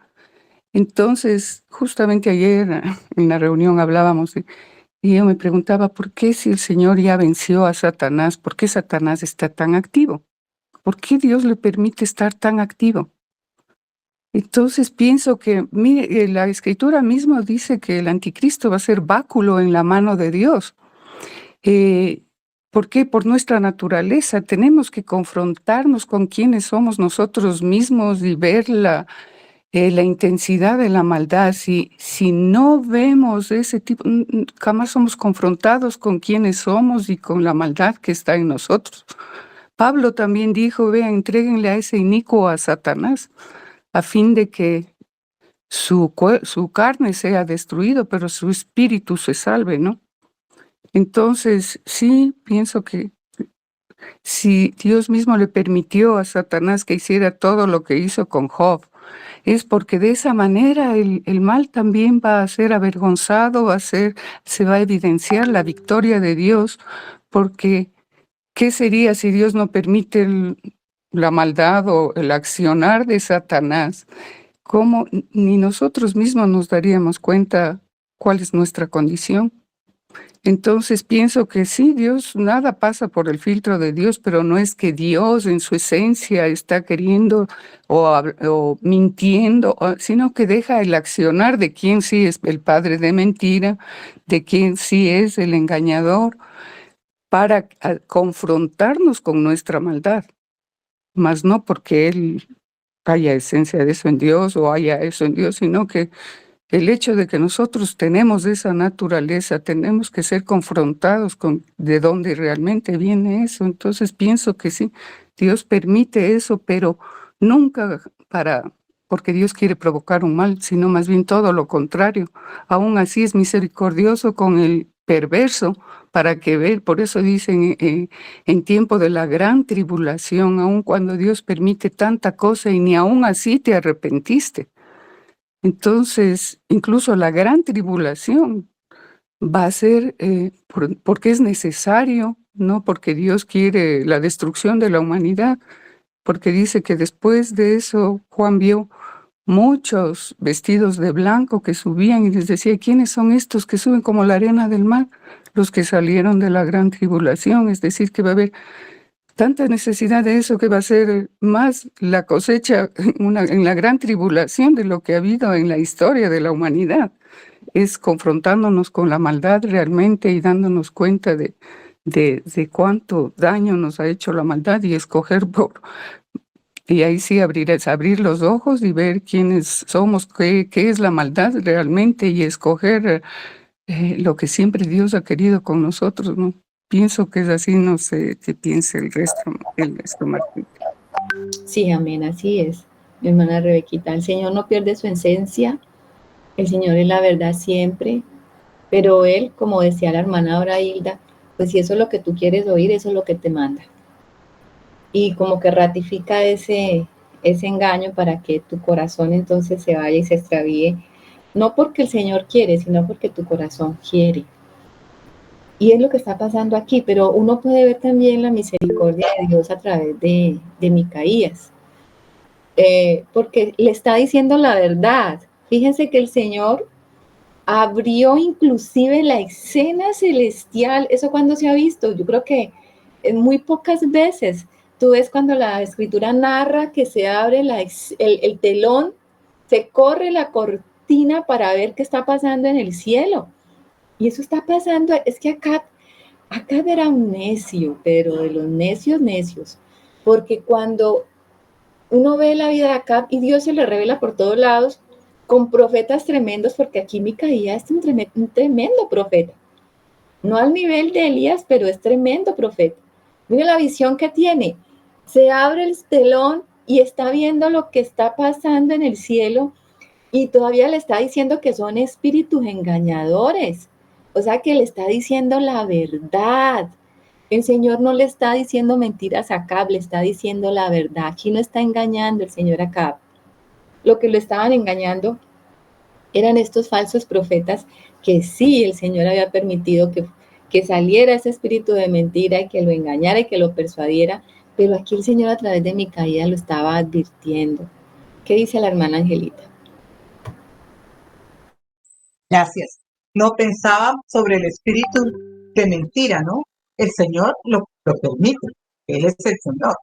Entonces, justamente ayer en la reunión hablábamos y yo me preguntaba, ¿por qué, si el Señor ya venció a Satanás, por qué Satanás está tan activo? ¿Por qué Dios le permite estar tan activo? Entonces pienso que, mire, la escritura misma dice que el anticristo va a ser báculo en la mano de Dios. ¿Por qué? Por nuestra naturaleza. Tenemos que confrontarnos con quiénes somos nosotros mismos y ver la intensidad de la maldad. Si no vemos ese tipo, jamás somos confrontados con quiénes somos y con la maldad que está en nosotros. Pablo también dijo, vean, entréguenle a ese inicuo a Satanás, a fin de que su carne sea destruido, pero su espíritu se salve, ¿no? Entonces, sí, pienso que si Dios mismo le permitió a Satanás que hiciera todo lo que hizo con Job, es porque de esa manera el mal también va a ser avergonzado, se va a evidenciar la victoria de Dios, porque ¿qué sería si Dios no permite la maldad o el accionar de Satanás? ¿Cómo ni nosotros mismos nos daríamos cuenta cuál es nuestra condición? Entonces pienso que sí, Dios, nada pasa por el filtro de Dios, pero no es que Dios en su esencia está queriendo o mintiendo, sino que deja el accionar de quien sí es el padre de mentira, de quien sí es el engañador, para confrontarnos con nuestra maldad, mas no porque Él haya esencia de eso en Dios o haya eso en Dios, sino que el hecho de que nosotros tenemos esa naturaleza, tenemos que ser confrontados con de dónde realmente viene eso. Entonces pienso que sí, Dios permite eso, pero nunca porque Dios quiere provocar un mal, sino más bien todo lo contrario. Aún así es misericordioso con el perverso para que ver, por eso dicen en tiempo de la gran tribulación, aun cuando Dios permite tanta cosa y ni aún así te arrepentiste. Entonces, incluso la gran tribulación va a ser porque es necesario, no porque Dios quiere la destrucción de la humanidad, porque dice que después de eso Juan vio muchos vestidos de blanco que subían y les decía, ¿quiénes son estos que suben como la arena del mar? Los que salieron de la gran tribulación, es decir, que va a haber tanta necesidad de eso que va a ser más la cosecha en la gran tribulación de lo que ha habido en la historia de la humanidad. Es confrontándonos con la maldad realmente y dándonos cuenta de cuánto daño nos ha hecho la maldad y escoger y ahí sí abrir los ojos y ver quiénes somos, qué es la maldad realmente y escoger lo que siempre Dios ha querido con nosotros, ¿no? Pienso que es así, no sé qué piensa el resto, Martín.
Sí, amén, así es, mi hermana Rebequita. El Señor no pierde su esencia, el Señor es la verdad siempre, pero Él, como decía la hermana Hilda, pues si eso es lo que tú quieres oír, eso es lo que te manda. Y como que ratifica ese engaño para que tu corazón entonces se vaya y se extravíe, no porque el Señor quiere, sino porque tu corazón quiere. Y es lo que está pasando aquí, pero uno puede ver también la misericordia de Dios a través de Micaías, porque le está diciendo la verdad. Fíjense que el Señor abrió inclusive la escena celestial. ¿Eso cuando se ha visto? Yo creo que en muy pocas veces. Tú ves cuando la escritura narra que se abre el telón, se corre la cortina para ver qué está pasando en el cielo. Y eso está pasando, es que acá era un necio, pero de los necios, porque cuando uno ve la vida de Acab y Dios se le revela por todos lados con profetas tremendos, porque aquí Micaías es un tremendo profeta, no al nivel de Elías, pero es tremendo profeta. Mira la visión que tiene, se abre el telón y está viendo lo que está pasando en el cielo y todavía le está diciendo que son espíritus engañadores, o sea que le está diciendo la verdad. El Señor no le está diciendo mentiras a Acab, le está diciendo la verdad. Aquí no está engañando el Señor a Acab. Lo que lo estaban engañando eran estos falsos profetas que sí el Señor había permitido que saliera ese espíritu de mentira y que lo engañara y que lo persuadiera, pero aquí el Señor a través de Micaías lo estaba advirtiendo. ¿Qué dice la hermana Angelita?
Gracias. No pensaba sobre el espíritu de mentira, ¿no? El Señor lo permite, Él es el Señor.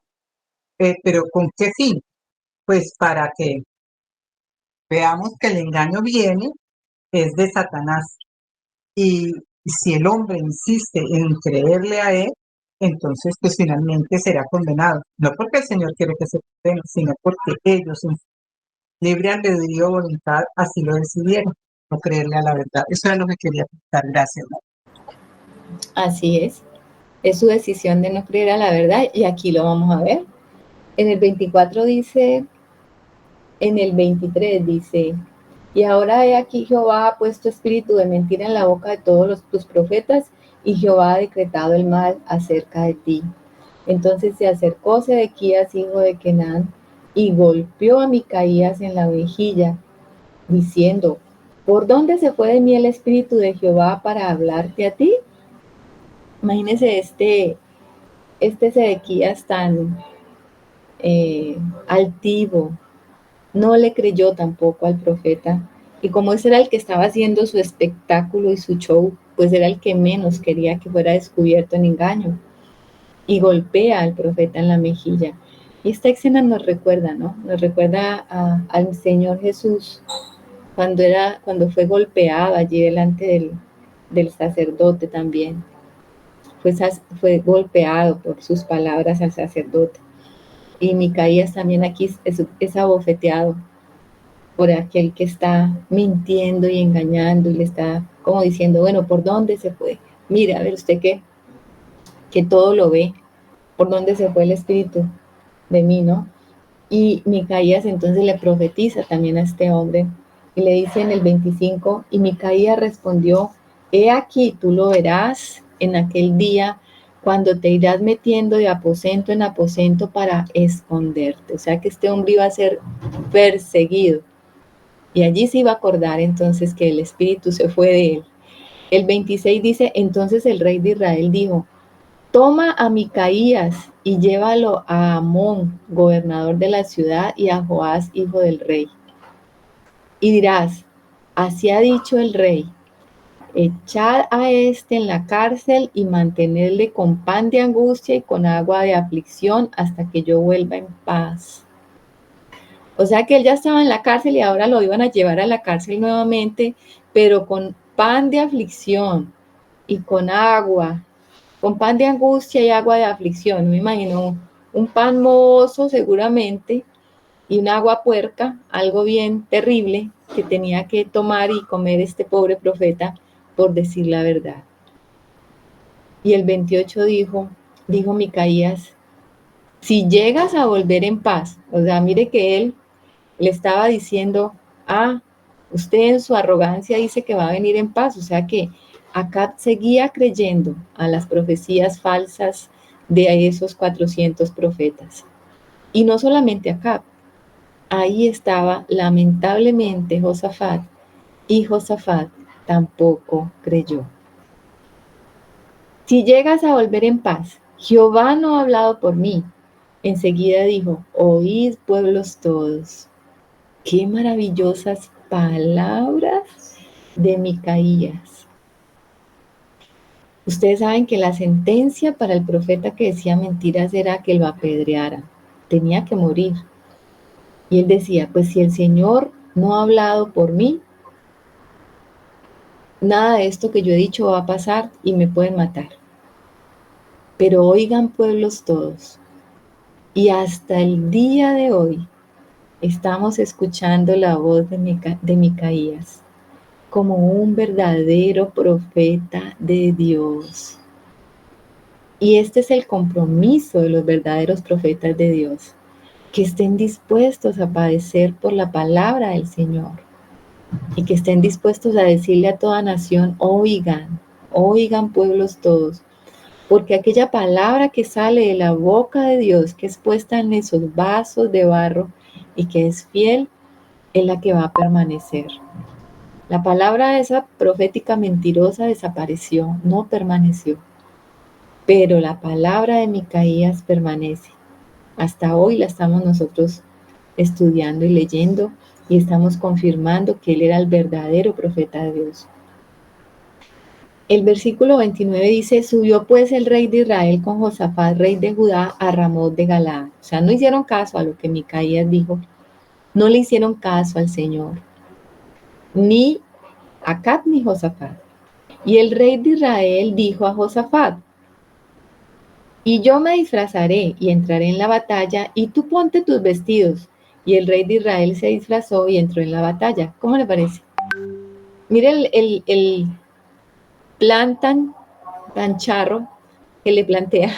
Pero ¿con qué fin? Pues para que Veamos que el engaño viene, es de Satanás. Y si el hombre insiste en creerle a él, entonces pues finalmente será condenado. No porque el Señor quiere que se condene, sino porque ellos en libre albedrío o voluntad así lo decidieron, no creerle a la verdad. Eso era lo que quería contar. Gracias, ¿no?
Así es su decisión de no creer a la verdad y aquí lo vamos a ver. En el 24 dice, en el 23 dice, y ahora he aquí Jehová ha puesto espíritu de mentira en la boca de todos tus profetas y Jehová ha decretado el mal acerca de ti. Entonces se acercó Sedequías, hijo de Kenán, y golpeó a Micaías en la mejilla, diciendo, ¿por dónde se fue de mí el espíritu de Jehová para hablarte a ti? Imagínese este Sedequías tan altivo, no le creyó tampoco al profeta. Y como ese era el que estaba haciendo su espectáculo y su show, pues era el que menos quería que fuera descubierto en engaño. Y golpea al profeta en la mejilla. Y esta escena nos recuerda, ¿no? Nos recuerda al Señor Jesús cuando fue golpeado allí delante del sacerdote también. Fue golpeado por sus palabras al sacerdote. Y Micaías también aquí es abofeteado por aquel que está mintiendo y engañando y le está como diciendo, bueno, ¿por dónde se fue? Mire, a ver usted que todo lo ve, ¿por dónde se fue el espíritu de mí, no? Y Micaías entonces le profetiza también a este hombre y le dice en el 25, y Micaías respondió, he aquí, tú lo verás en aquel día cuando te irás metiendo de aposento en aposento para esconderte. O sea que este hombre iba a ser perseguido. Y allí se iba a acordar entonces que el espíritu se fue de él. El 26 dice, entonces el rey de Israel dijo, toma a Micaías y llévalo a Amón, gobernador de la ciudad, y a Joás, hijo del rey. Y dirás, así ha dicho el rey, echad a este en la cárcel y mantenerle con pan de angustia y con agua de aflicción hasta que yo vuelva en paz. O sea que él ya estaba en la cárcel y ahora lo iban a llevar a la cárcel nuevamente, pero con pan de aflicción y con pan de angustia y agua de aflicción. Me imagino un pan mohoso seguramente y un agua puerca, algo bien terrible que tenía que tomar y comer este pobre profeta por decir la verdad. Y el 28 dijo Micaías, si llegas a volver en paz, o sea, mire que él le estaba diciendo, usted en su arrogancia dice que va a venir en paz, o sea que Acab seguía creyendo a las profecías falsas de esos 400 profetas. Y no solamente Acab, ahí estaba lamentablemente Josafat, y Josafat tampoco creyó. Si llegas a volver en paz, Jehová no ha hablado por mí. Enseguida dijo, oíd pueblos todos. Qué maravillosas palabras de Micaías. Ustedes saben que la sentencia para el profeta que decía mentiras era que lo apedrearan. Tenía que morir. Y él decía, pues si el Señor no ha hablado por mí, nada de esto que yo he dicho va a pasar y me pueden matar. Pero oigan pueblos todos. Y hasta el día de hoy estamos escuchando la voz de Micaías como un verdadero profeta de Dios. Y este es el compromiso de los verdaderos profetas de Dios, que estén dispuestos a padecer por la palabra del Señor y que estén dispuestos a decirle a toda nación, oigan pueblos todos, porque aquella palabra que sale de la boca de Dios, que es puesta en esos vasos de barro y que es fiel, es la que va a permanecer. La palabra esa profética mentirosa desapareció, no permaneció. Pero la palabra de Micaías permanece. Hasta hoy la estamos nosotros estudiando y leyendo y estamos confirmando que él era el verdadero profeta de Dios. El versículo 29 dice, subió pues el rey de Israel con Josafat, rey de Judá, a Ramot de Galaad. O sea, no hicieron caso a lo que Micaías dijo no le hicieron caso al Señor, ni Acab ni Josafat. Y el rey de Israel dijo a Josafat: y yo me disfrazaré y entraré en la batalla, y tú ponte tus vestidos. Y el rey de Israel se disfrazó y entró en la batalla. ¿Cómo le parece? Mire el plan tan charro que le plantea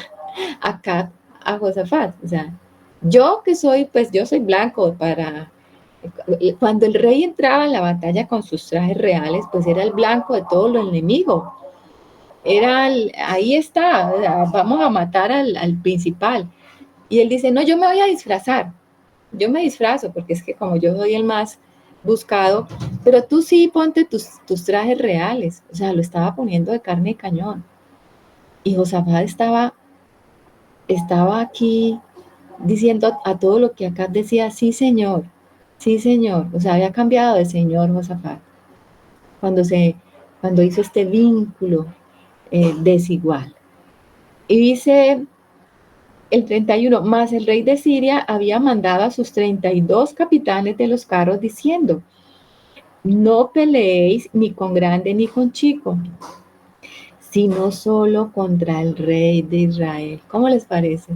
acá a Josafat. O sea, yo que soy, pues yo soy blanco para... Cuando el rey entraba en la batalla con sus trajes reales, pues era el blanco de todo lo enemigo. Ahí está, vamos a matar al principal. Y él dice, no, yo me voy a disfrazar. Yo me disfrazo porque es que como yo soy el más buscado, pero tú sí ponte tus trajes reales. O sea, lo estaba poniendo de carne y cañón. Y Josafat estaba aquí diciendo a todo lo que acá decía, sí señor, sí señor. O sea, había cambiado de señor Josafat cuando hizo este vínculo desigual. Y dice el 31, más el rey de Siria había mandado a sus 32 capitanes de los carros diciendo, no peleéis ni con grande ni con chico, sino solo contra el rey de Israel. ¿Cómo les parece?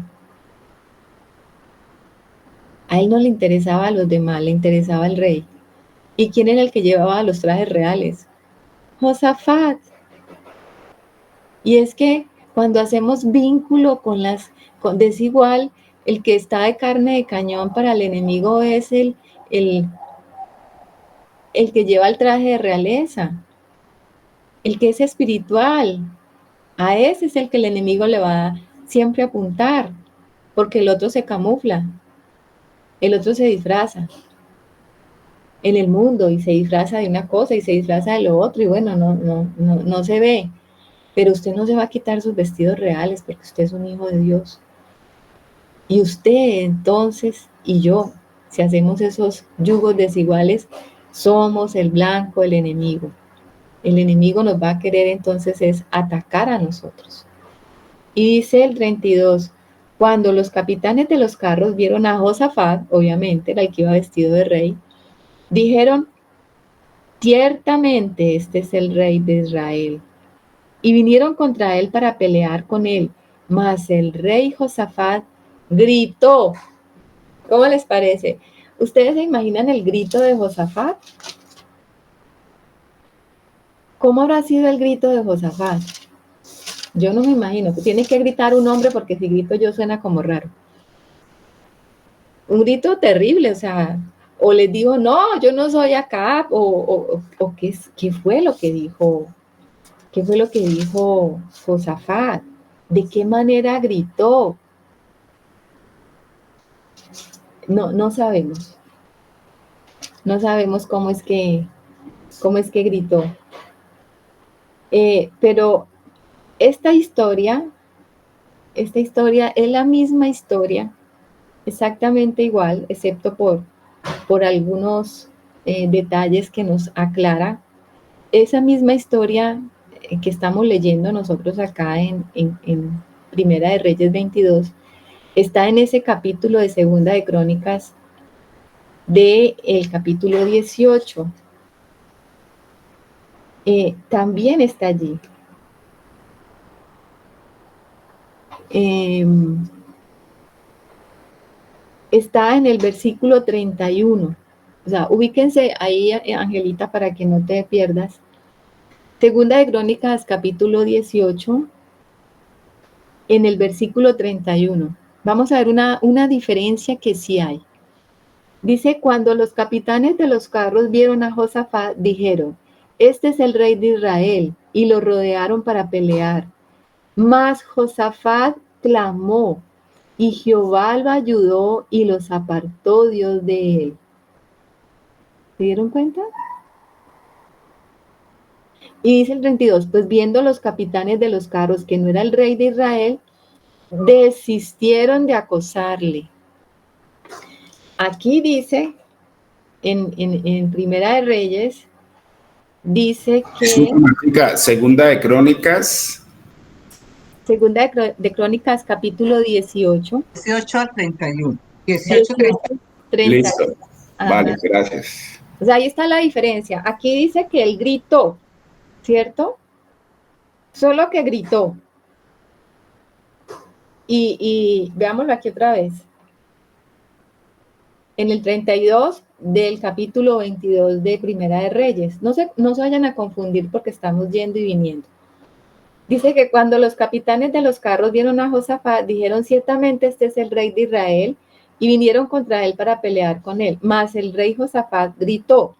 A él no le interesaba a los demás, le interesaba el rey. ¿Y quién era el que llevaba los trajes reales? Josafat. Y es que cuando hacemos vínculo con desigual, el que está de carne de cañón para el enemigo es el que lleva el traje de realeza, el que es espiritual. A ese es el que el enemigo le va siempre a apuntar, porque el otro se camufla, el otro se disfraza en el mundo y se disfraza de una cosa y se disfraza de lo otro y bueno, no se ve. Pero usted no se va a quitar sus vestidos reales porque usted es un hijo de Dios. Y usted entonces y yo, si hacemos esos yugos desiguales, somos el blanco del enemigo. El enemigo nos va a querer entonces es atacar a nosotros. Y dice el 32, cuando los capitanes de los carros vieron a Josafat, obviamente, era el que iba vestido de rey, dijeron, ciertamente este es el rey de Israel. Y vinieron contra él para pelear con él. Mas el rey Josafat gritó. ¿Cómo les parece? ¿Ustedes se imaginan el grito de Josafat? ¿Cómo habrá sido el grito de Josafat? Yo no me imagino. Tiene que gritar un hombre porque si grito yo suena como raro. Un grito terrible, o sea, o les digo, no, yo no soy acá, o ¿qué fue lo que dijo? ¿Qué fue lo que dijo Josafat? ¿De qué manera gritó? No sabemos. No sabemos cómo es que gritó. Pero esta historia es la misma historia, exactamente igual, excepto por algunos detalles que nos aclara. Esa misma historia que estamos leyendo nosotros acá en Primera de Reyes 22, está en ese capítulo de Segunda de Crónicas del capítulo 18. También está allí. Está en el versículo 31. O sea, ubíquense ahí, Angelita, para que no te pierdas. Segunda de Crónicas, capítulo 18, en el versículo 31. Vamos a ver una diferencia que sí hay. Dice, cuando los capitanes de los carros vieron a Josafat, dijeron, este es el rey de Israel, y lo rodearon para pelear. Mas Josafat clamó, y Jehová lo ayudó y los apartó Dios de él. ¿Se dieron cuenta? Y dice el 32, pues viendo los capitanes de los carros que no era el rey de Israel, desistieron de acosarle. Aquí dice, en Primera de Reyes, dice que...
Segunda de Crónicas.
Segunda de Crónicas, capítulo 18.
18 al 31. 18, 31.
Listo. Vale,
Ajá.
gracias.
O sea, ahí está la diferencia. Aquí dice que él gritó, ¿cierto? Solo que gritó. Y veámoslo aquí otra vez. En el 32 del capítulo 22 de Primera de Reyes. No se vayan a confundir porque estamos yendo y viniendo. Dice que cuando los capitanes de los carros vieron a Josafat, dijeron ciertamente este es el rey de Israel y vinieron contra él para pelear con él. Mas el rey Josafat gritó.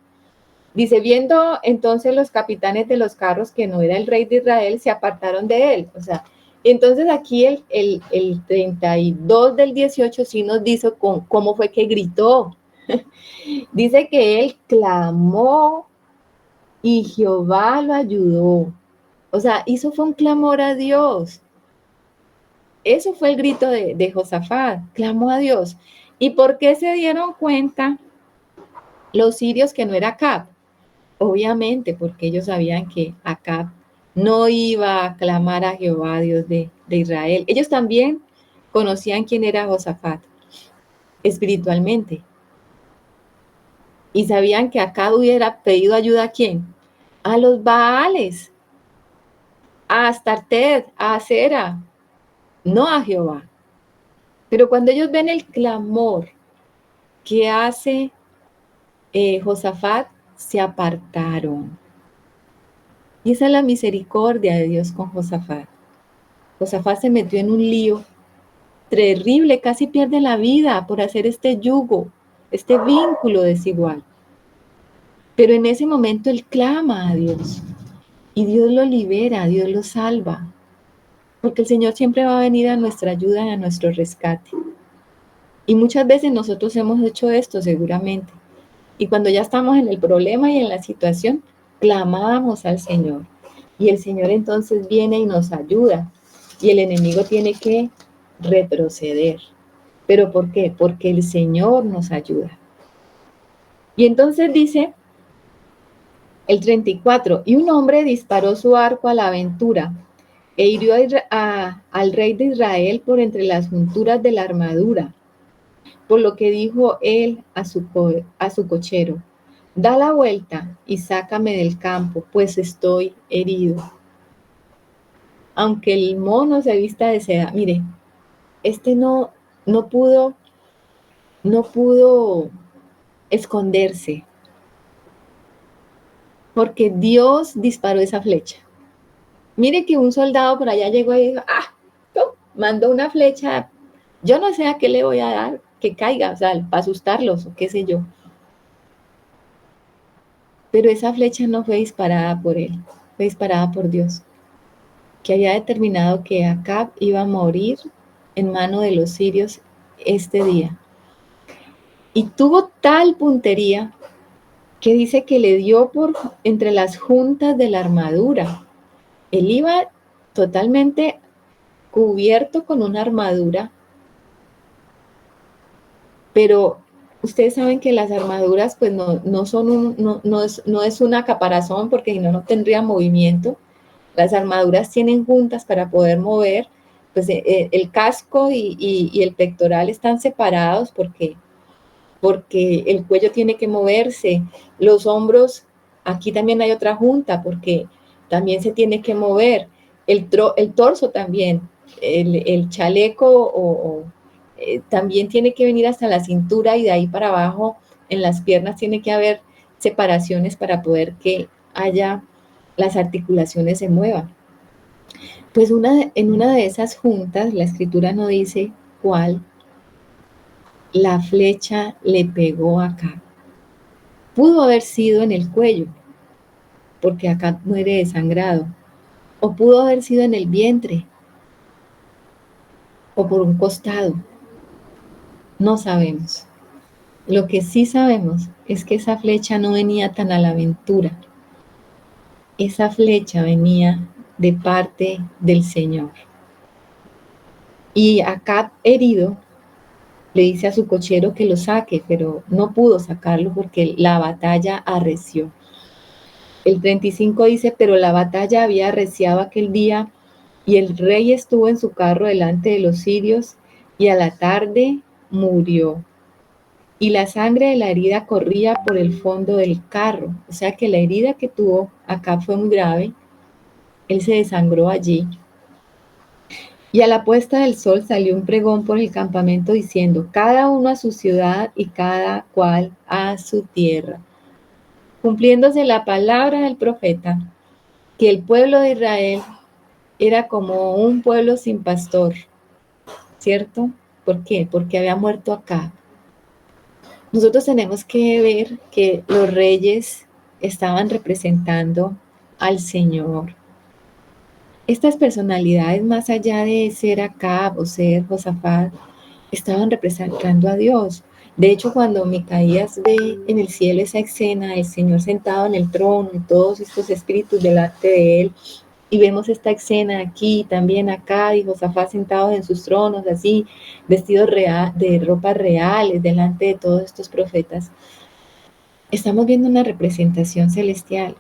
Dice, viendo entonces los capitanes de los carros que no era el rey de Israel, se apartaron de él. O sea, entonces aquí el 32 del 18 sí nos dice cómo fue que gritó. Dice que él clamó y Jehová lo ayudó. O sea, hizo fue un clamor a Dios. Eso fue el grito de Josafat, clamó a Dios. ¿Y por qué se dieron cuenta los sirios que no era Acab? Obviamente, porque ellos sabían que Acab no iba a clamar a Jehová, Dios de Israel. Ellos también conocían quién era Josafat espiritualmente. Y sabían que Acab hubiera pedido ayuda a quién? A los Baales, a Astartet, a Acera, no a Jehová. Pero cuando ellos ven el clamor que hace Josafat, se apartaron. Y esa es la misericordia de Dios con Josafat. Josafat se metió en un lío terrible, casi pierde la vida por hacer este yugo, este vínculo desigual. Pero en ese momento él clama a Dios y Dios lo libera, Dios lo salva, porque el Señor siempre va a venir a nuestra ayuda y a nuestro rescate. Y muchas veces nosotros hemos hecho esto seguramente. Y cuando ya estamos en el problema y en la situación, clamamos al Señor. Y el Señor entonces viene y nos ayuda. Y el enemigo tiene que retroceder. ¿Pero por qué? Porque el Señor nos ayuda. Y entonces dice el 34, y un hombre disparó su arco a la aventura e hirió al rey de Israel por entre las junturas de la armadura. Por lo que dijo él a su cochero, da la vuelta y sácame del campo, pues estoy herido. Aunque el mono se vista de seda, mire, este no pudo esconderse, porque Dios disparó esa flecha. Mire que un soldado por allá llegó y dijo, mandó una flecha, yo no sé a qué le voy a dar, que caiga, o sea, para asustarlos, o qué sé yo. Pero esa flecha no fue disparada por él, fue disparada por Dios, que había determinado que Acab iba a morir en mano de los sirios este día. Y tuvo tal puntería que dice que le dio por entre las juntas de la armadura. Él iba totalmente cubierto con una armadura, pero ustedes saben que las armaduras pues no son no es una caparazón, porque si no, no tendría movimiento. Las armaduras tienen juntas para poder mover, pues el casco y el pectoral están separados porque el cuello tiene que moverse, los hombros, aquí también hay otra junta porque también se tiene que mover, el torso también, el chaleco también tiene que venir hasta la cintura y de ahí para abajo en las piernas tiene que haber separaciones para poder que haya las articulaciones se muevan. Pues en una de esas juntas, la escritura no dice cuál, la flecha le pegó acá. Pudo haber sido en el cuello, porque acá muere desangrado, o pudo haber sido en el vientre, o por un costado. No sabemos. Lo que sí sabemos es que esa flecha no venía tan a la aventura. Esa flecha venía de parte del Señor. Y acá herido, le dice a su cochero que lo saque, pero no pudo sacarlo porque la batalla arreció. El 35 dice, pero la batalla había arreciado aquel día y el rey estuvo en su carro delante de los sirios y a la tarde murió. y la sangre de la herida corría por el fondo del carro. O sea que la herida que tuvo Acab fue muy grave. Él se desangró allí. Y a la puesta del sol salió un pregón por el campamento diciendo, cada uno a su ciudad y cada cual a su tierra. Cumpliéndose la palabra del profeta, que el pueblo de Israel era como un pueblo sin pastor, ¿cierto? ¿Por qué? Porque había muerto Acab. Nosotros tenemos que ver que los reyes estaban representando al Señor. Estas personalidades, más allá de ser Acab o ser Josafat, estaban representando a Dios. De hecho, cuando Micaías ve en el cielo esa escena, el Señor sentado en el trono y todos estos espíritus delante de él, y vemos esta escena aquí, también acá, y Josafat sentados en sus tronos, así, vestidos de ropas reales, delante de todos estos profetas, estamos viendo una representación celestial.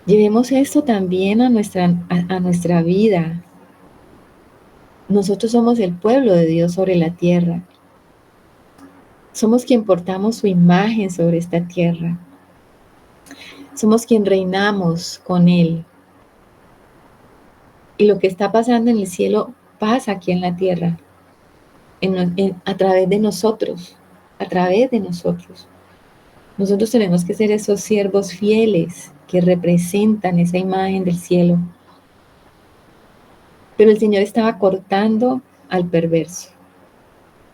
Llevemos esto también a nuestra vida. Nosotros somos el pueblo de Dios sobre la tierra. Somos quien portamos su imagen sobre esta tierra. Somos quien reinamos con Él. Y lo que está pasando en el cielo pasa aquí en la tierra, a través de nosotros, a través de nosotros. Nosotros tenemos que ser esos siervos fieles que representan esa imagen del cielo. Pero el Señor estaba cortando al perverso.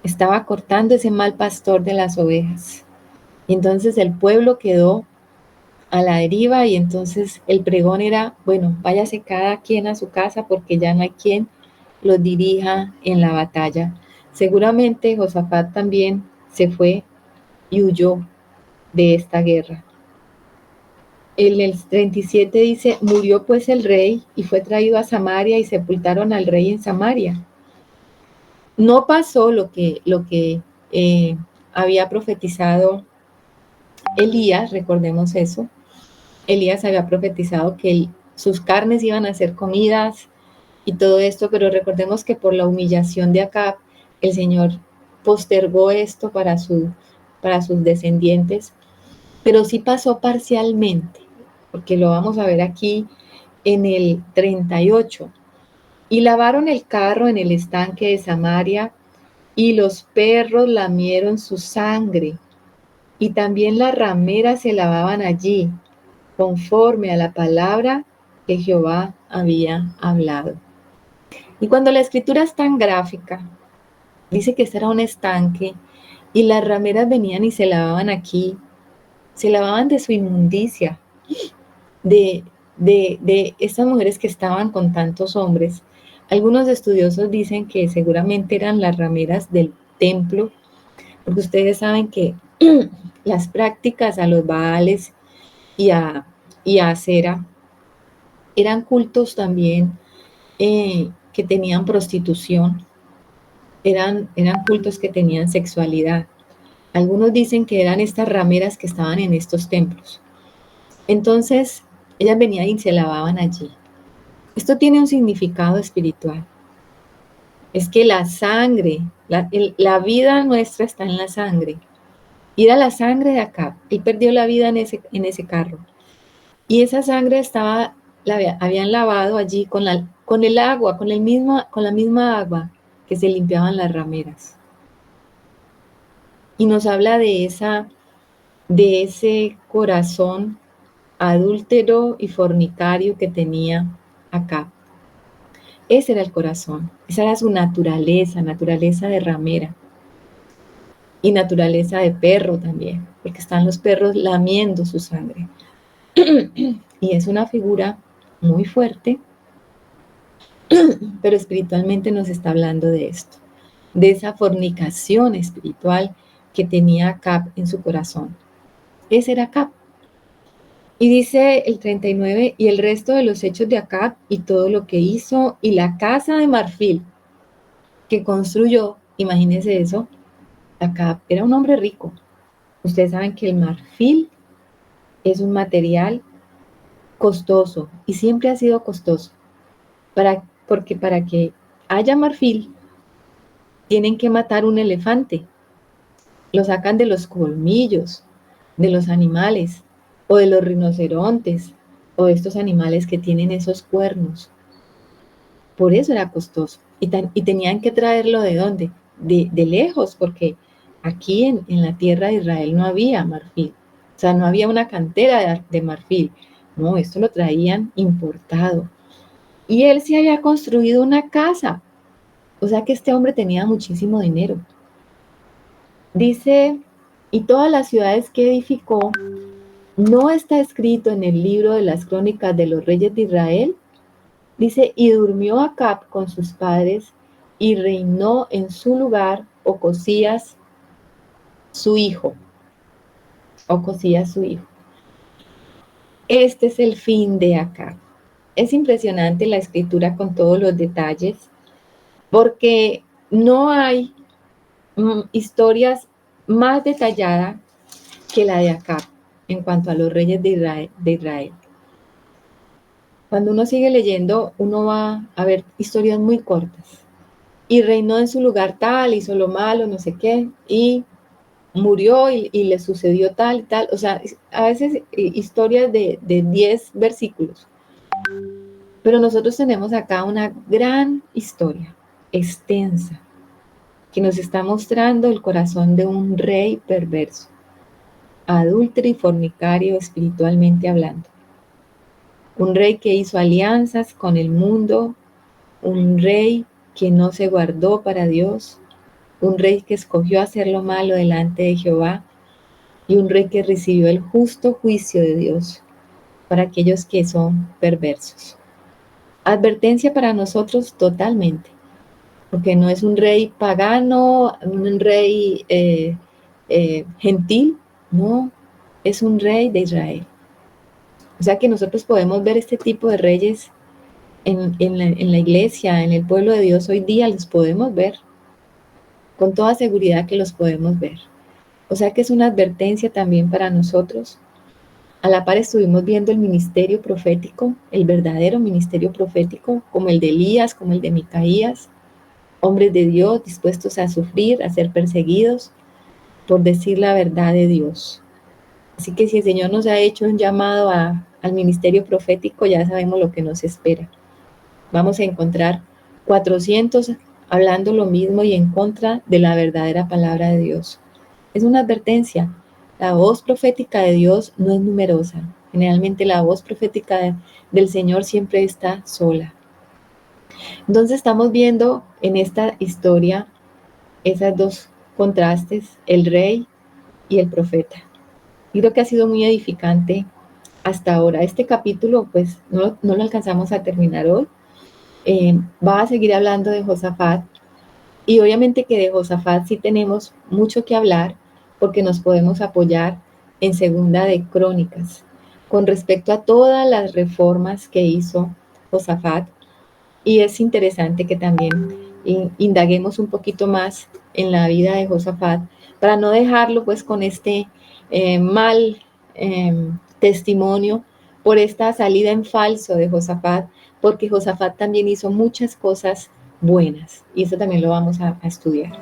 Estaba cortando ese mal pastor de las ovejas. Y entonces el pueblo quedó a la deriva y entonces el pregón era, bueno, váyase cada quien a su casa porque ya no hay quien los dirija en la batalla. Seguramente Josafat también se fue y huyó de esta guerra. En el 37 dice, murió pues el rey y fue traído a Samaria y sepultaron al rey en Samaria. No pasó lo que había profetizado Elías, recordemos eso. Elías había profetizado que sus carnes iban a ser comidas y todo esto, pero recordemos que por la humillación de Acab, el Señor postergó esto para sus descendientes, pero sí pasó parcialmente, porque lo vamos a ver aquí en el 38. Y lavaron el carro en el estanque de Samaria, y los perros lamieron su sangre, y también las rameras se lavaban allí, conforme a la palabra que Jehová había hablado. Y cuando la escritura es tan gráfica, dice que este era un estanque y las rameras venían y se lavaban aquí, se lavaban de su inmundicia, de estas mujeres que estaban con tantos hombres. Algunos estudiosos dicen que seguramente eran las rameras del templo, porque ustedes saben que las prácticas a los Baales y a Acera eran cultos también que tenían prostitución, eran cultos que tenían sexualidad. Algunos dicen que eran estas rameras que estaban en estos templos. Entonces, ellas venían y se lavaban allí. Esto tiene un significado espiritual. Es que la sangre, la vida nuestra está en la sangre. Y era la sangre de Acab. Él perdió la vida en ese carro. Y esa sangre habían lavado allí con el agua, con la misma agua que se limpiaban las rameras. Y nos habla de ese corazón adúltero y fornicario que tenía Acab. Ese era el corazón, esa era su naturaleza de ramera y naturaleza de perro también, porque están los perros lamiendo su sangre. Y es una figura muy fuerte, pero espiritualmente nos está hablando de esto, de esa fornicación espiritual que tenía Acab en su corazón. Ese era Acab. Y dice el 39, y el resto de los hechos de Acab y todo lo que hizo, y la casa de marfil que construyó, imagínense eso, Acab era un hombre rico. Ustedes saben que el marfil es un material costoso y siempre ha sido costoso, porque para que haya marfil tienen que matar un elefante, lo sacan de los colmillos de los animales o de los rinocerontes o de estos animales que tienen esos cuernos. Por eso era costoso. Y tenían que traerlo ¿de dónde? De lejos, porque aquí en la tierra de Israel no había marfil. O sea, no había una cantera de marfil. No, esto lo traían importado. Y él se había construido una casa. O sea que este hombre tenía muchísimo dinero. Dice, y todas las ciudades que edificó, ¿no está escrito en el libro de las crónicas de los reyes de Israel? Dice, y durmió Acab con sus padres y reinó en su lugar Ocosías, su hijo. Ocosías, su hijo. Este es el fin de Acab. Es impresionante la escritura con todos los detalles, porque no hay historias más detalladas que la de Acab en cuanto a los reyes de Israel. Cuando uno sigue leyendo, uno va a ver historias muy cortas. Y reinó en su lugar tal, hizo lo malo, no sé qué, y murió y le sucedió tal y tal. O sea, a veces historias de 10 versículos. Pero nosotros tenemos acá una gran historia, extensa, que nos está mostrando el corazón de un rey perverso, adúltero y fornicario espiritualmente hablando. Un rey que hizo alianzas con el mundo, un rey que no se guardó para Dios, un rey que escogió hacer lo malo delante de Jehová y un rey que recibió el justo juicio de Dios para aquellos que son perversos. Advertencia para nosotros totalmente, porque no es un rey pagano, un rey gentil, no, es un rey de Israel. O sea que nosotros podemos ver este tipo de reyes en la iglesia, en el pueblo de Dios hoy día, los podemos ver, con toda seguridad que los podemos ver. O sea que es una advertencia también para nosotros. A la par estuvimos viendo el ministerio profético, el verdadero ministerio profético, como el de Elías, como el de Micaías, hombres de Dios dispuestos a sufrir, a ser perseguidos por decir la verdad de Dios. Así que si el Señor nos ha hecho un llamado al ministerio profético, ya sabemos lo que nos espera. Vamos a encontrar 400 hablando lo mismo y en contra de la verdadera palabra de Dios. Es una advertencia. La voz profética de Dios no es numerosa. Generalmente la voz profética del Señor siempre está sola. Entonces estamos viendo en esta historia esos dos contrastes, el rey y el profeta. Y creo que ha sido muy edificante hasta ahora. Este capítulo pues no lo alcanzamos a terminar hoy. Va a seguir hablando de Josafat. Y obviamente que de Josafat sí tenemos mucho que hablar porque nos podemos apoyar en Segunda de Crónicas con respecto a todas las reformas que hizo Josafat. Y es interesante que también indaguemos un poquito más en la vida de Josafat para no dejarlo pues con este mal testimonio por esta salida en falso de Josafat, porque Josafat también hizo muchas cosas buenas y eso también lo vamos a estudiar.